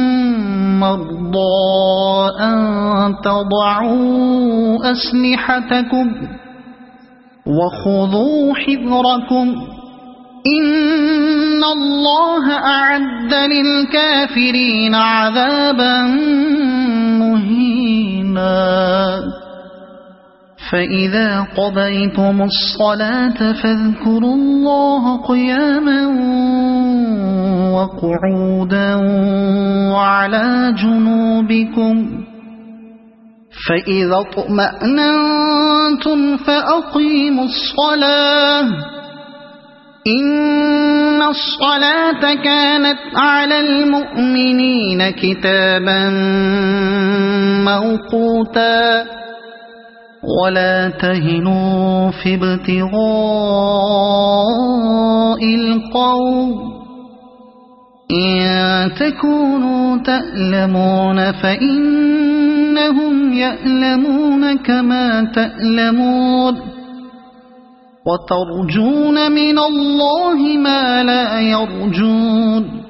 مرضى أن تضعوا أسلحتكم وخذوا حذركم إن الله أعد للكافرين عذابا مهينا فإذا قضيتم الصلاة فاذكروا الله قياما وقعودا وعلى جنوبكم فإذا اطمأننتم فأقيموا الصلاة إن الصلاة كانت على المؤمنين كتابا موقوتا ولا تهنوا في ابتغاء القوم إن تكونوا تألمون فإنهم يألمون كما تألمون وترجون من الله ما لا يرجون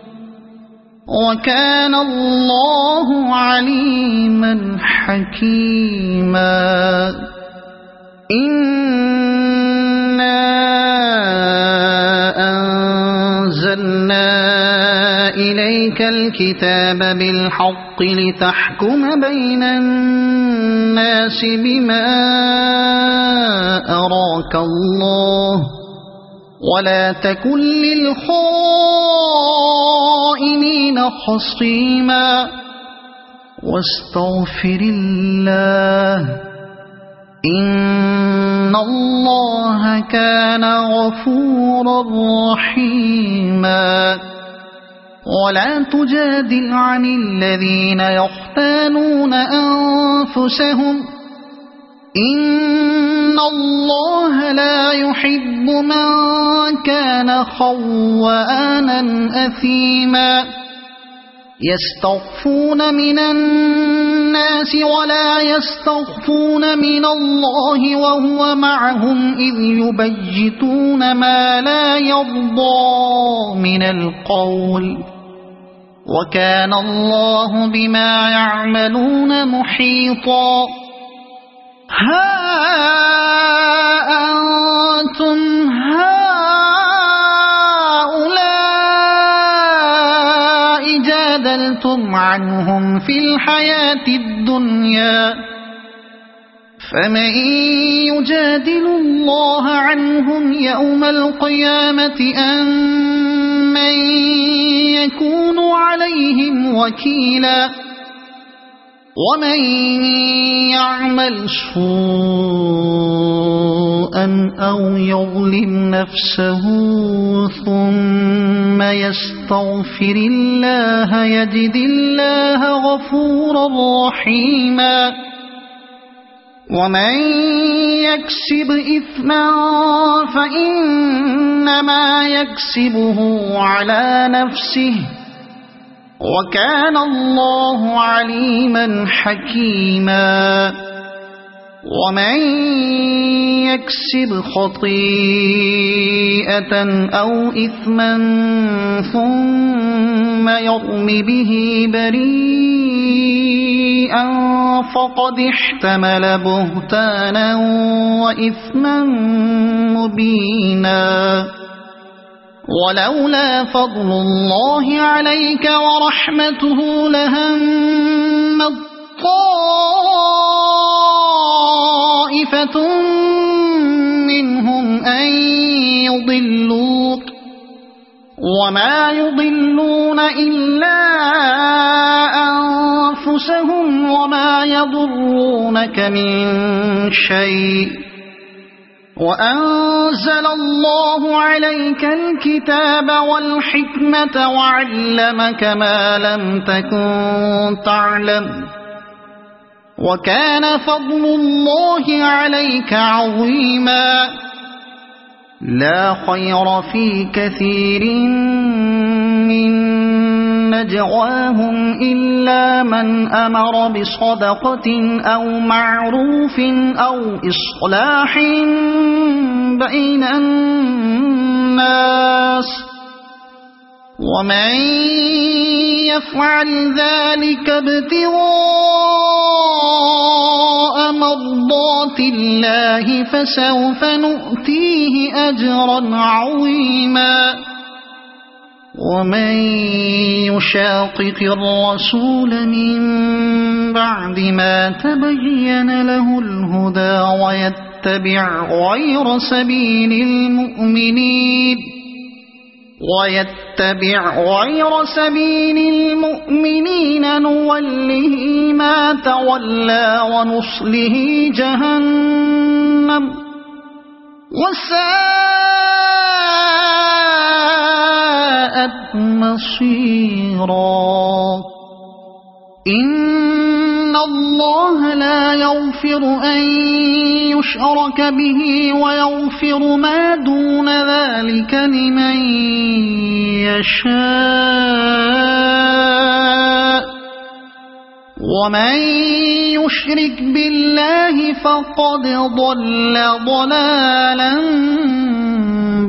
وكان الله عليما حكيما إنا أنزلنا إليك الكتاب بالحق لتحكم بين الناس بما أراك الله ولا تكن للخائنين خصيما واستغفر الله إن الله كان غفورا رحيما ولا تجادل عن الذين يختانون أنفسهم إن الله لا يحب من كان خوانا أثيما يستخفون من الناس ولا يستخفون من الله وهو معهم إذ يبيتون ما لا يرضى من القول وكان الله بما يعملون محيطا ها أنتم هؤلاء جادلتم عنهم في الحياة الدنيا فمن يجادل الله عنهم يوم القيامة أم من يكون عليهم وكيلا ومن يعمل سوءا أو يظلم نفسه ثم يستغفر الله يجد الله غفورا رحيما ومن يكسب إثما فإنما يكسبه على نفسه وكان الله عليما حكيما ومن يكسب خطيئة أو إثما ثم يرم به بريئا فقد احتمل بهتانا وإثما مبينا ولولا فضل الله عليك ورحمته لهمت طائفة منهم أن يضلوك وما يضلون إلا أنفسهم وما يضرونك من شيء وأنزل الله عليك الكتاب والحكمة وعلمك ما لم تكن تعلم وكان فضل الله عليك عظيما لا خير في كثير من نجواهم إلا من أمر بصدقة أو معروف أو إصلاح بين الناس ومن يفعل ذلك ابتغاء ابتغاء مرضات الله فسوف نؤتيه أجرا عظيما ومن يشاقق الرسول من بعد ما تبين له الهدى ويتبع غير سبيل المؤمنين نوله ما تولى ونصله جهنم وساءت مصيرا إن الله لا يغفر أن يشرك به ويغفر ما دون ذلك لمن يشاء ومن يشرك بالله فقد ضل ضلالا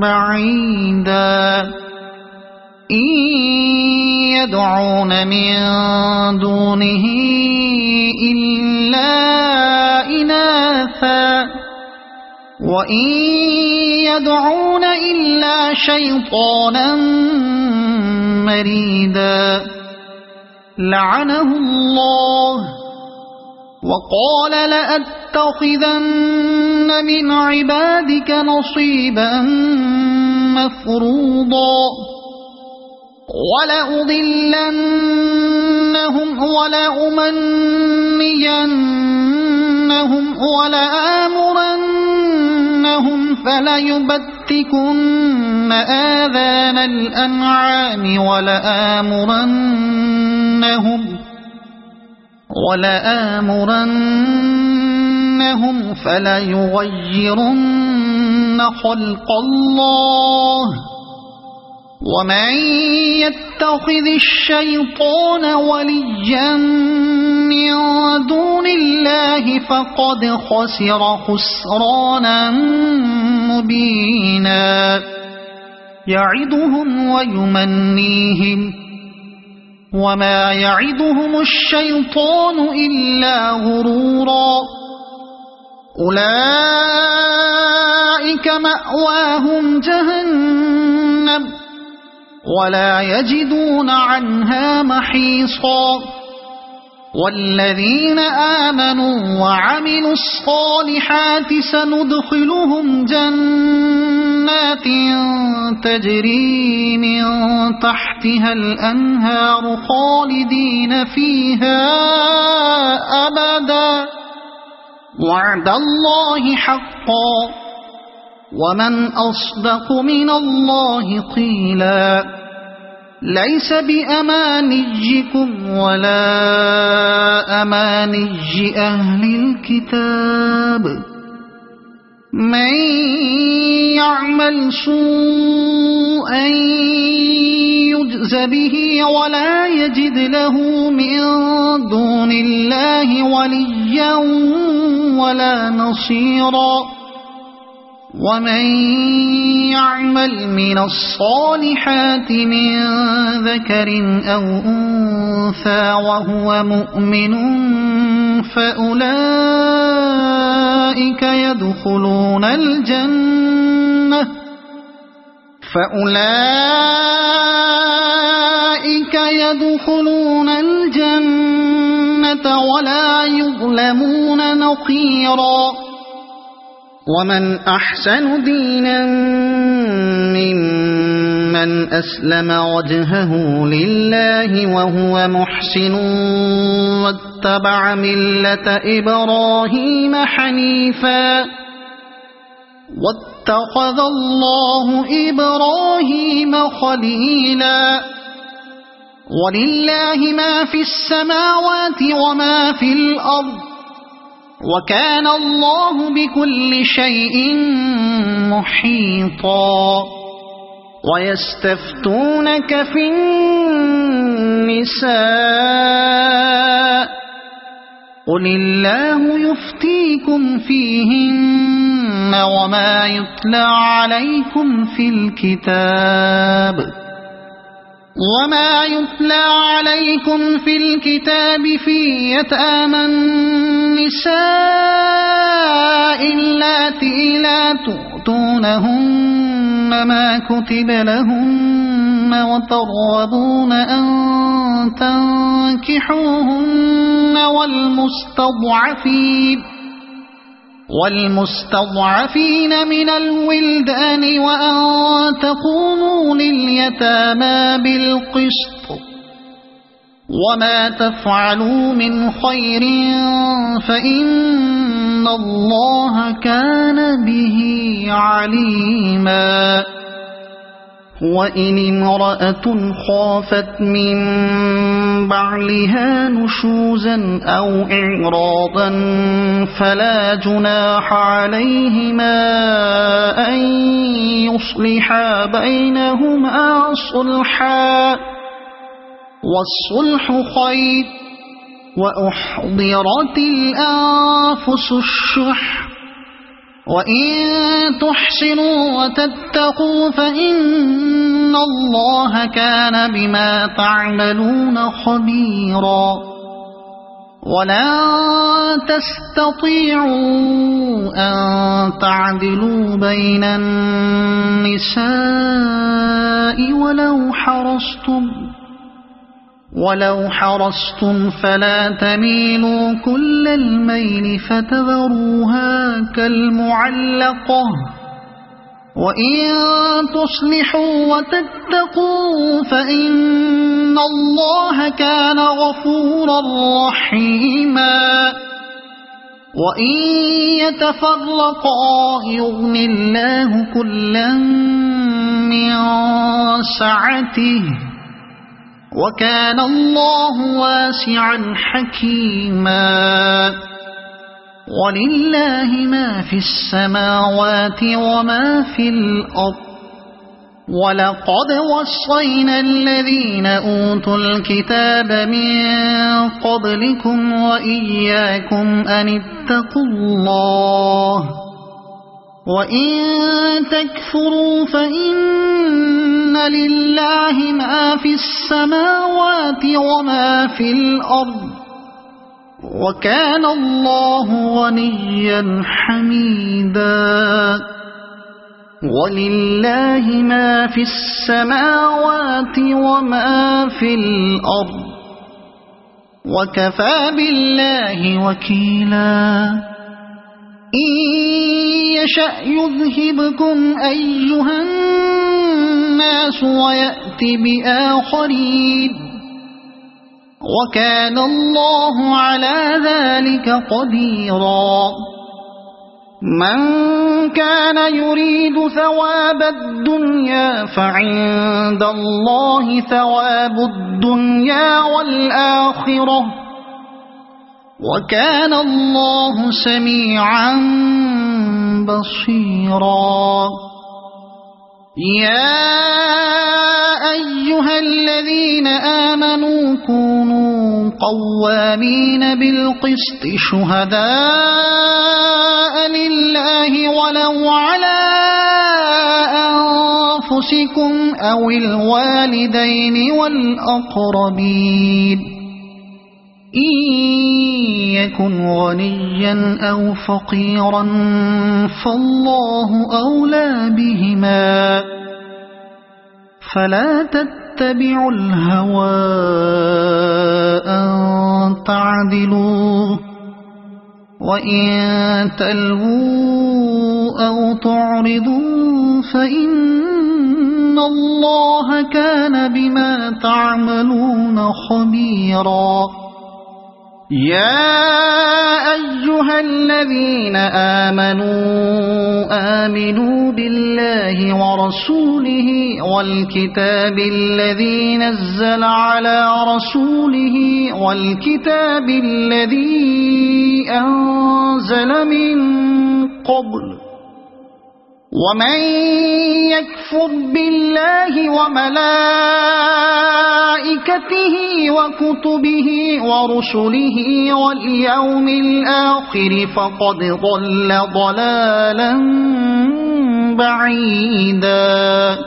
بعيدا إن يدعون من دونه إلا إناثا وإن يدعون إلا شيطانا مريدا لعنه الله وقال لأتخذن من عبادك نصيبا مفروضا ولأضلنهم ولأمنينهم ولآمرنهم فليبتكن آذان الأنعام ولآمرنهم فليغيرن خلق الله ومن يتخذ الشيطان وليا من دون الله فقد خسر خسرانا مبينا يعدهم ويمنيهم وما يعدهم الشيطان إلا غرورا أولئك مأواهم جهنم ولا يجدون عنها محيصا والذين آمنوا وعملوا الصالحات سندخلهم جنات تجري من تحتها الأنهار خالدين فيها أبدا وعد الله حقا ومن أصدق من الله قيلا ليس بأمانيكم ولا أماني أهل الكتاب من يعمل سوءا يجز به ولا يجد له من دون الله وليا ولا نصيرا ومن يعمل من الصالحات من ذكر أو أنثى وهو مؤمن فأولئك يدخلون الجنة ولا يظلمون نقيرا ومن أحسن دينا ممن أسلم وجهه لله وهو محسن واتبع ملة إبراهيم حنيفا واتخذ الله إبراهيم خليلا ولله ما في السماوات وما في الأرض وكان الله بكل شيء محيطا ويستفتونك في النساء قل الله يفتيكم فيهن وما يتلى عليكم في الكتاب في يتامى اللاتي لا تؤتونهن ما كتب لهن وترغبون أن تنكحوهن والمستضعفين من الولدان وأن تقوموا لليتامى بالقسط وما تفعلوا من خير فإن الله كان به عليما وإن امرأة خافت من بعلها نشوزا أو إعراضا فلا جناح عليهما أن يصلحا بينهما صلحا والصلح خير وأحضرت الأنفس الشح وإن تحسنوا وتتقوا فإن الله كان بما تعملون خبيرا ولن تستطيعوا أن تعدلوا بين النساء ولو حرصتم فلا تميلوا كل الميل فتذروها كالمعلقة وإن تصلحوا وتتقوا فإن الله كان غفورا رحيما وإن يتفرقا يغن الله كلا من سعته وكان الله واسعا حكيما ولله ما في السماوات وما في الأرض ولقد وصينا الذين أوتوا الكتاب من قبلكم وإياكم أن اتقوا الله وإن تكفروا فإن لله ما في السماوات وما في الأرض وكان الله غنيا حميدا ولله ما في السماوات وما في الأرض وكفى بالله وكيلا إن يشأ يذهبكم أيها الناس ويأت بآخرين وكان الله على ذلك قديرا من كان يريد ثواب الدنيا فعند الله ثواب الدنيا والآخرة وكان الله سميعا بصيرا يا أيها الذين آمنوا كونوا قوامين بالقسط شهداء لله ولو على أنفسكم أو الوالدين والأقربين إن يكن غنيا أو فقيرا فالله أولى بهما فلا تتبعوا الهوى أن تعدلوا وإن تلووا أو تعرضوا فإن الله كان بما تعملون خبيرا يا أيها الذين آمنوا بالله ورسوله والكتاب الذي نزل على رسوله والكتاب الذي أنزل من قبل ومن يكفر بالله وملائكته وكتبه ورسله واليوم الآخر فقد ضل ضلالا بعيدا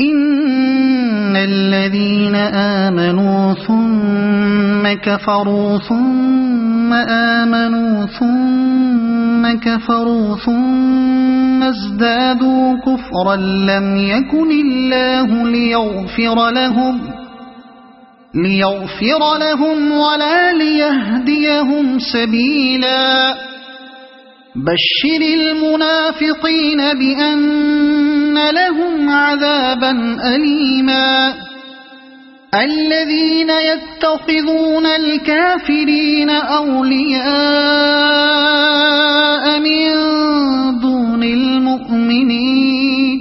إن الذين آمنوا ثم كفروا ثم ثم آمنوا ثم كفروا ثم ازدادوا كفرا لم يكن الله ليغفر لهم ولا ليهديهم سبيلا بشر المنافقين بأن لهم عذابا أليما الذين يتخذون الكافرين أولياء من دون المؤمنين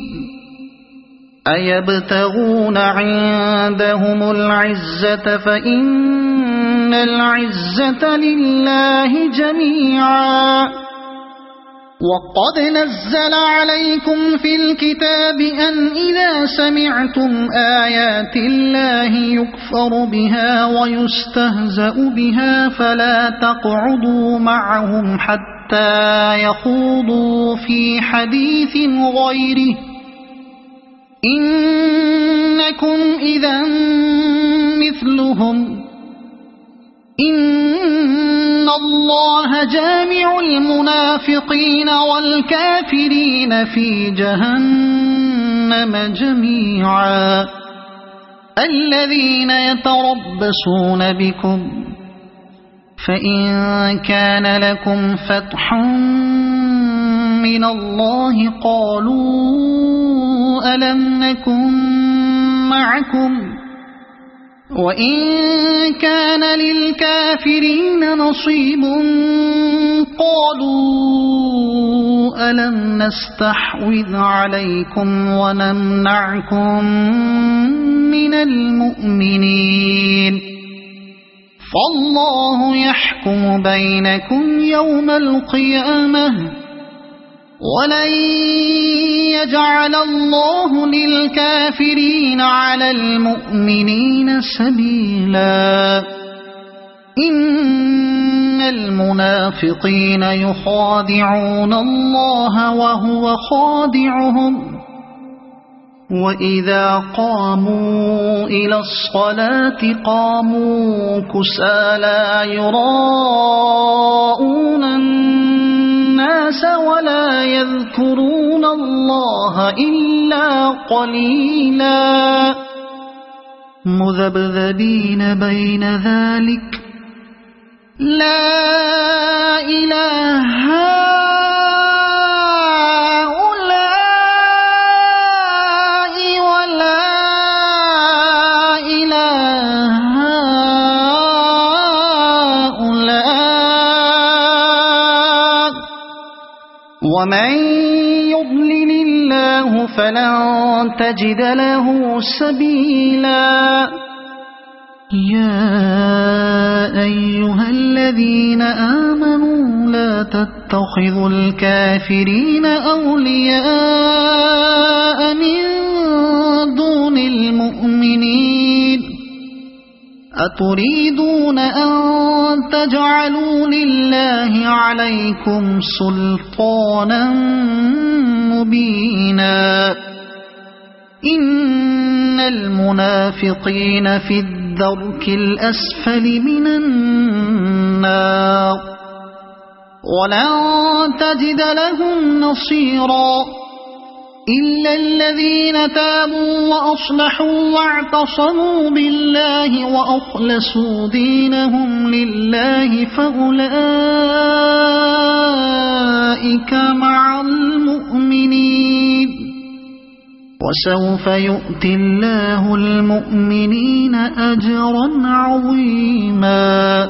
أيبتغون عندهم العزة فإن العزة لله جميعا وقد نزل عليكم في الكتاب أن إذا سمعتم آيات الله يكفر بها ويستهزأ بها فلا تقعدوا معهم حتى يخوضوا في حديث غيره إنكم إذا مثلهم إن الله جامع المنافقين والكافرين في جهنم جميعا الذين يتربصون بكم فإن كان لكم فتح من الله قالوا ألم نكن معكم وإن كان للكافرين نصيب قالوا ألم نستحوذ عليكم ونمنعكم من المؤمنين فالله يحكم بينكم يوم القيامة ولن يجعل الله للكافرين على المؤمنين سبيلا إن المنافقين يخادعون الله وهو خادعهم وإذا قاموا إلى الصلاة قاموا كسالى يراءون الناس ولا يذكرون الله إلا قليلا مذبذبين بين ذلك لا إله هؤلاء ولا إله هؤلاء ومن يضلل الله فلن تجد له سبيلا يا أيها الذين آمنوا لا تتخذوا الكافرين أولياء من دون المؤمنين أتريدون أن تجعلوا لله عليكم سلطانا مبينا إن المنافقين في الدرك الأسفل من النار ولن تجد لهم نصيرا إلا الذين تابوا وأصلحوا واعتصموا بالله وأخلصوا دينهم لله فأولئك مع المؤمنين وسوف يؤتي الله المؤمنين أجرا عظيما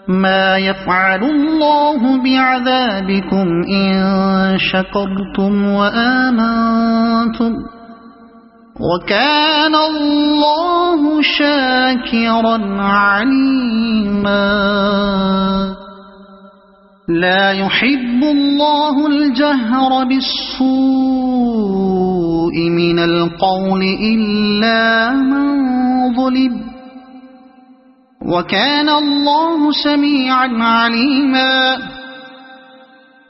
ما يفعل الله بعذابكم إن شكرتم وآمنتم وكان الله شاكرا عليما لا يحب الله الجهر بالسوء من القول إلا من ظلم وكان الله سميعا عليما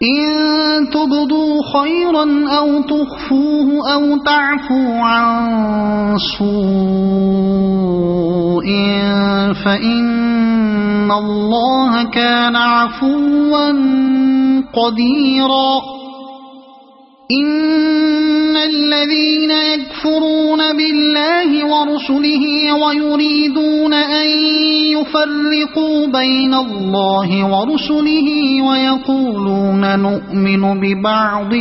إن تبدوا خيرا أو تخفوه أو تعفوا عن سوء فإن إن الله كان عفوا قديرا إن الذين يكفرون بالله ورسله ويريدون أن يفرقوا بين الله ورسله ويقولون نؤمن ببعض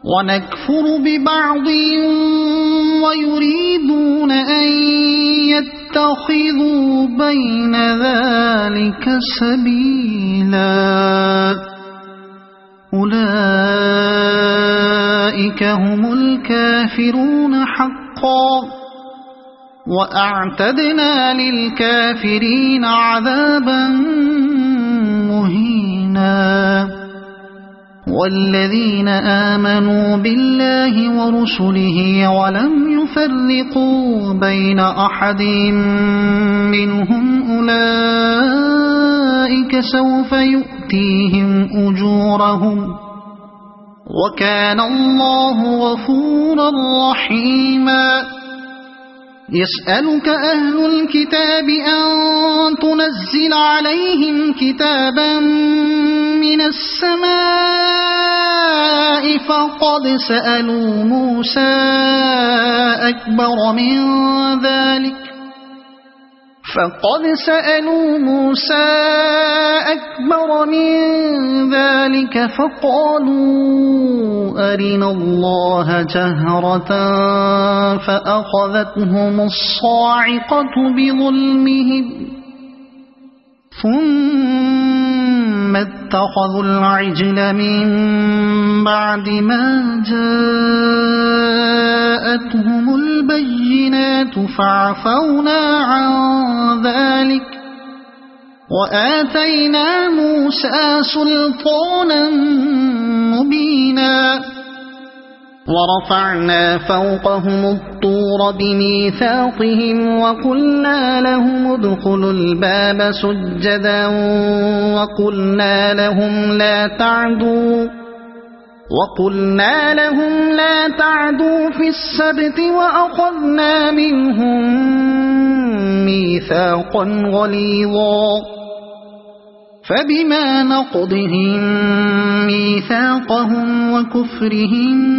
ونكفر ببعض ويريدون أن يتخذوا بين ذلك سبيلا أولئك هم الكافرون حقا وأعتدنا للكافرين عذابا مهينا والذين آمنوا بالله ورسله ولم يفرقوا بين أحد منهم أولئك سوف يؤتيهم أجورهم وكان الله غفورا رحيما يسألك أهل الكتاب أن تنزل عليهم كتابا من السماء فقد سألوا موسى أكبر من ذلك فقالوا أرنا الله جهرة فأخذتهم الصاعقة بظلمهم ثم اتخذوا العجل من بعد ما جاءتهم البينات فعفونا عن ذلك وآتينا موسى سلطانا مبينا ورفعنا فوقهم الطور بميثاقهم وقلنا لهم ادخلوا الباب سجدا وقلنا لهم لا تعدوا في السبت وأخذنا منهم ميثاقا غليظا فبما نقضهم ميثاقهم وكفرهم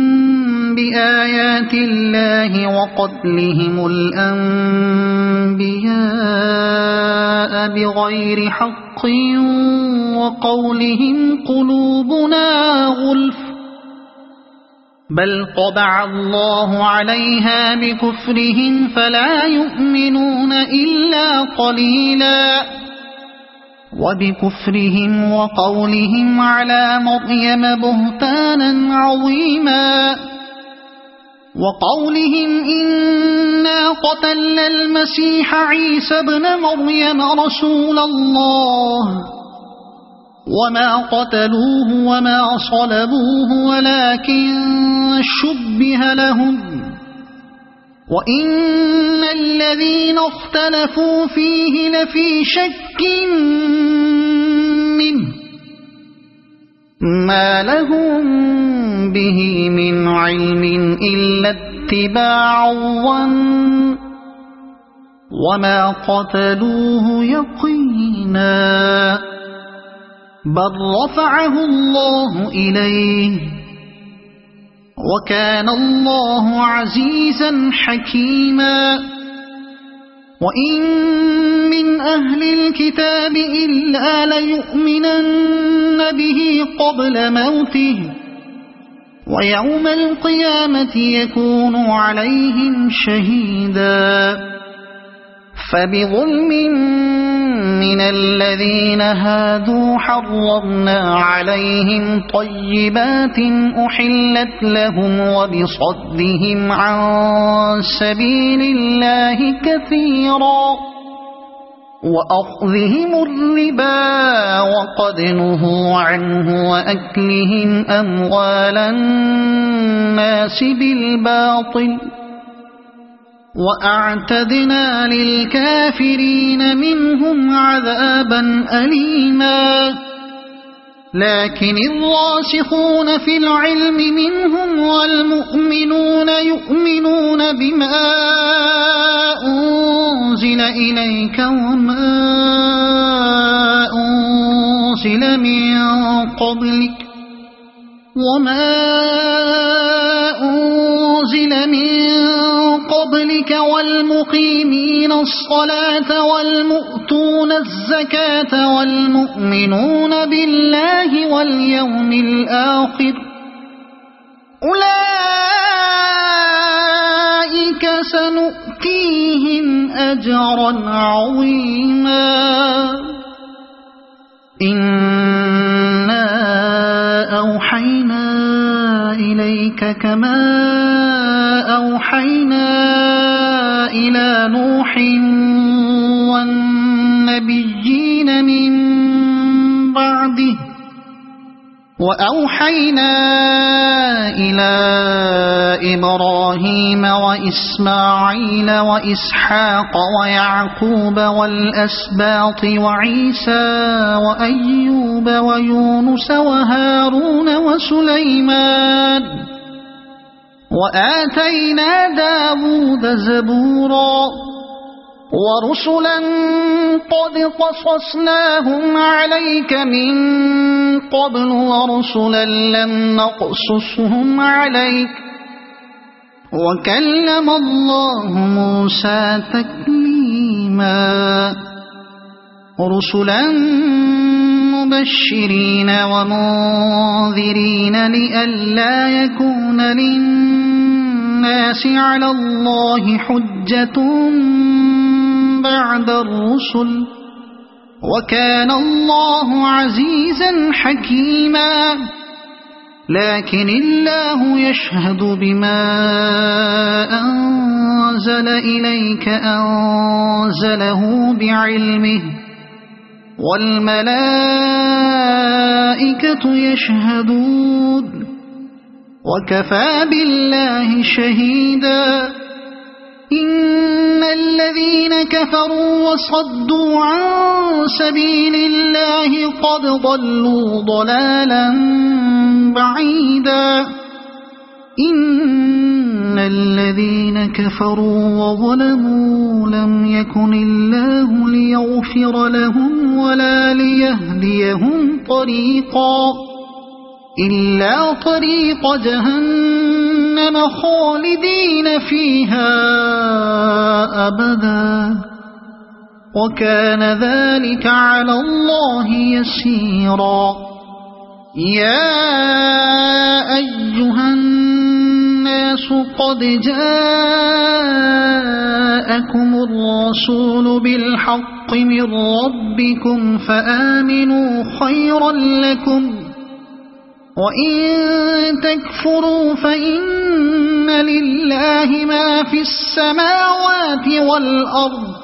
بآيات الله وقتلهم الأنبياء بغير حق وقولهم قلوبنا غلف بل طبع الله عليها بكفرهم فلا يؤمنون إلا قليلا وبكفرهم وقولهم على مريم بهتانا عظيما وقولهم إنا قتلنا المسيح عيسى ابن مريم رسول الله وما قتلوه وما صلبوه ولكن شبه لهم وإن الذين اختلفوا فيه لفي شك منه ما لهم به من علم إلا اتباع الظن وما قتلوه يقينا بل رفعه الله إليه وكان الله عزيزا حكيما وإن من أهل الكتاب إلا ليؤمنن به قبل موته ويوم القيامة يكون عليهم شهيدا فبظلم من الذين هادوا حرمنا عليهم طيبات أحلت لهم وبصدهم عن سبيل الله كثيرا وأخذهم الربا وقد نهوا عنه وأكلهم أموال الناس بالباطل وأعتدنا للكافرين منهم عذابا أليما لكن الراسخون في العلم منهم والمؤمنون يؤمنون بما أنزل إليك وما أنزل من قبلك والمقيمين الصلاة والمؤتون الزكاة والمؤمنون بالله واليوم الآخر أولئك سنؤتيهم أجرا عظيما إنا أوحينا إليك كما أوحينا إلى نوح والنبيين من بعده وأوحينا إلى إبراهيم وإسماعيل وإسحاق ويعقوب والأسباط وعيسى وأيوب ويونس وهارون وسليمان وآتينا داود زبورا ورسلا قد قصصناهم عليك من قبل ورسلا لم نقصصهم عليك وكلم الله موسى تكليما رسلا مبشرين ومنذرين لئلا يكون للناس على الله حجة بعد الرسل وكان الله عزيزا حكيما لكن الله يشهد بما أنزل إليك أنزله بعلمه والملائكة يشهدون وكفى بالله شهيدا إن الذين كفروا وصدوا عن سبيل الله قد ضلوا ضلالا بعيدا إن الذين كفروا وظلموا لم يكن الله ليغفر لهم ولا ليهديهم طريقا إلا طريق جهنم خالدين فيها أبدا وكان ذلك على الله يسيرا يا أيها الناس قد جاءكم الرسول بالحق من ربكم فآمنوا خيرا لكم وإن تكفروا فإن لله ما في السماوات والأرض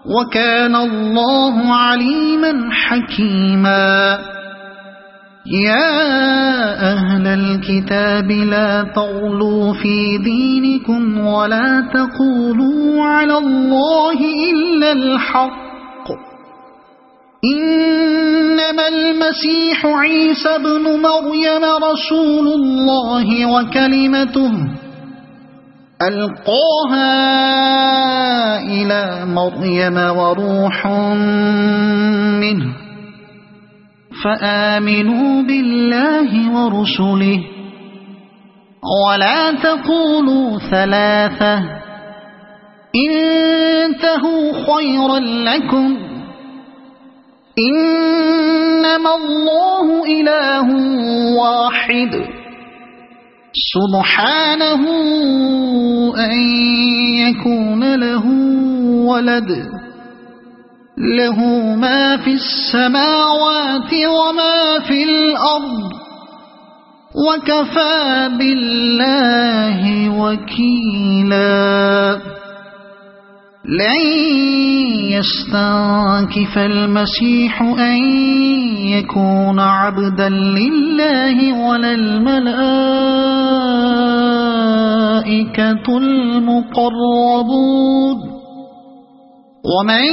وكان الله عليما حكيما يا أهل الكتاب لا تغلوا في دينكم ولا تقولوا على الله إلا الحق إنما المسيح عيسى ابن مريم رسول الله وكلمته ألقاها إلى مريم وروح منه فآمنوا بالله ورسله ولا تقولوا ثلاثة انتهوا خيرا لكم إنما الله إله واحد سبحانه أن يكون له ولد له ما في السماوات وما في الأرض وكفى بالله وكيلا لن يستنكف المسيح أن يكون عبدا لله ولا الملائكة المقربون ومن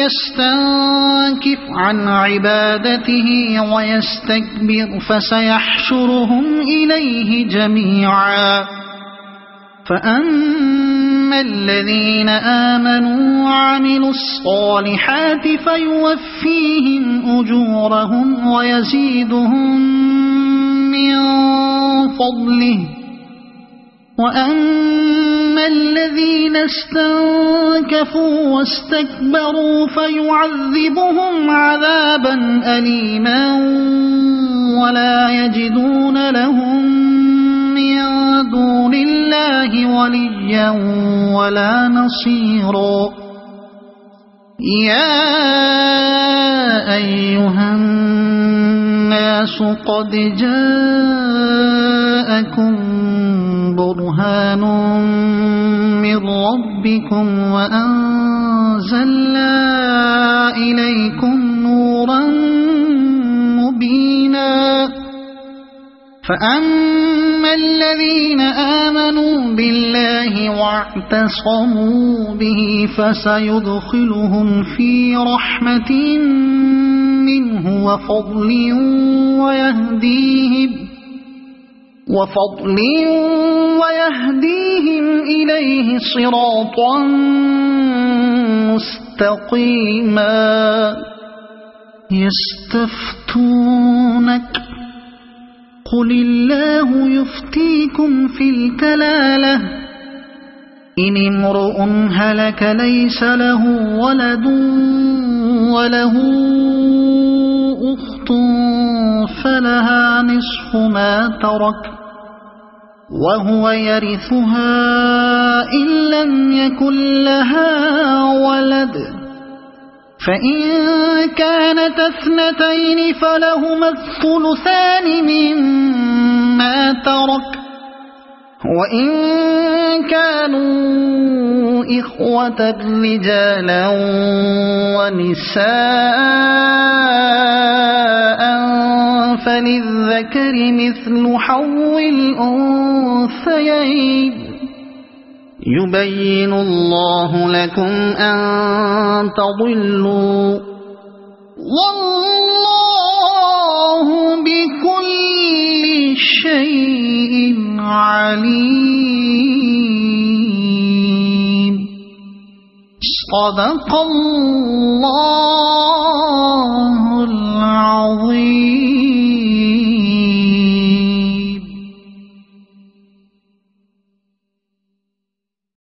يستنكف عن عبادته ويستكبر فسيحشرهم إليه جميعا فأما الذين آمنوا وعملوا الصالحات فيوفيهم أجورهم ويزيدهم من فضله وأما الذين استنكفوا واستكبروا فيعذبهم عذابا أليما ولا يجدون لهم من دون الله وليا ولا نصيرا يا أيها الناس قد جاءكم برهان من ربكم وأنزلنا إليكم نورا مبينا فأما الذين آمنوا بالله واعتصموا به فسيدخلهم في رحمة منه وفضل ويهديهم إليه صراطا مستقيما يستفتونك قل الله يفتيكم في الكلالة إن امرؤ هلك ليس له ولد وله أخت فلها نصف ما ترك وهو يرثها إن لم يكن لها ولد فإن كانت اثنتين فلهما الثلثان مما ترك وإن كانوا إخوة رجالا ونساء فللذكر مثل حظ الأنثيين يبين الله لكم أن تضلوا والله بكل شيء عليم صدق الله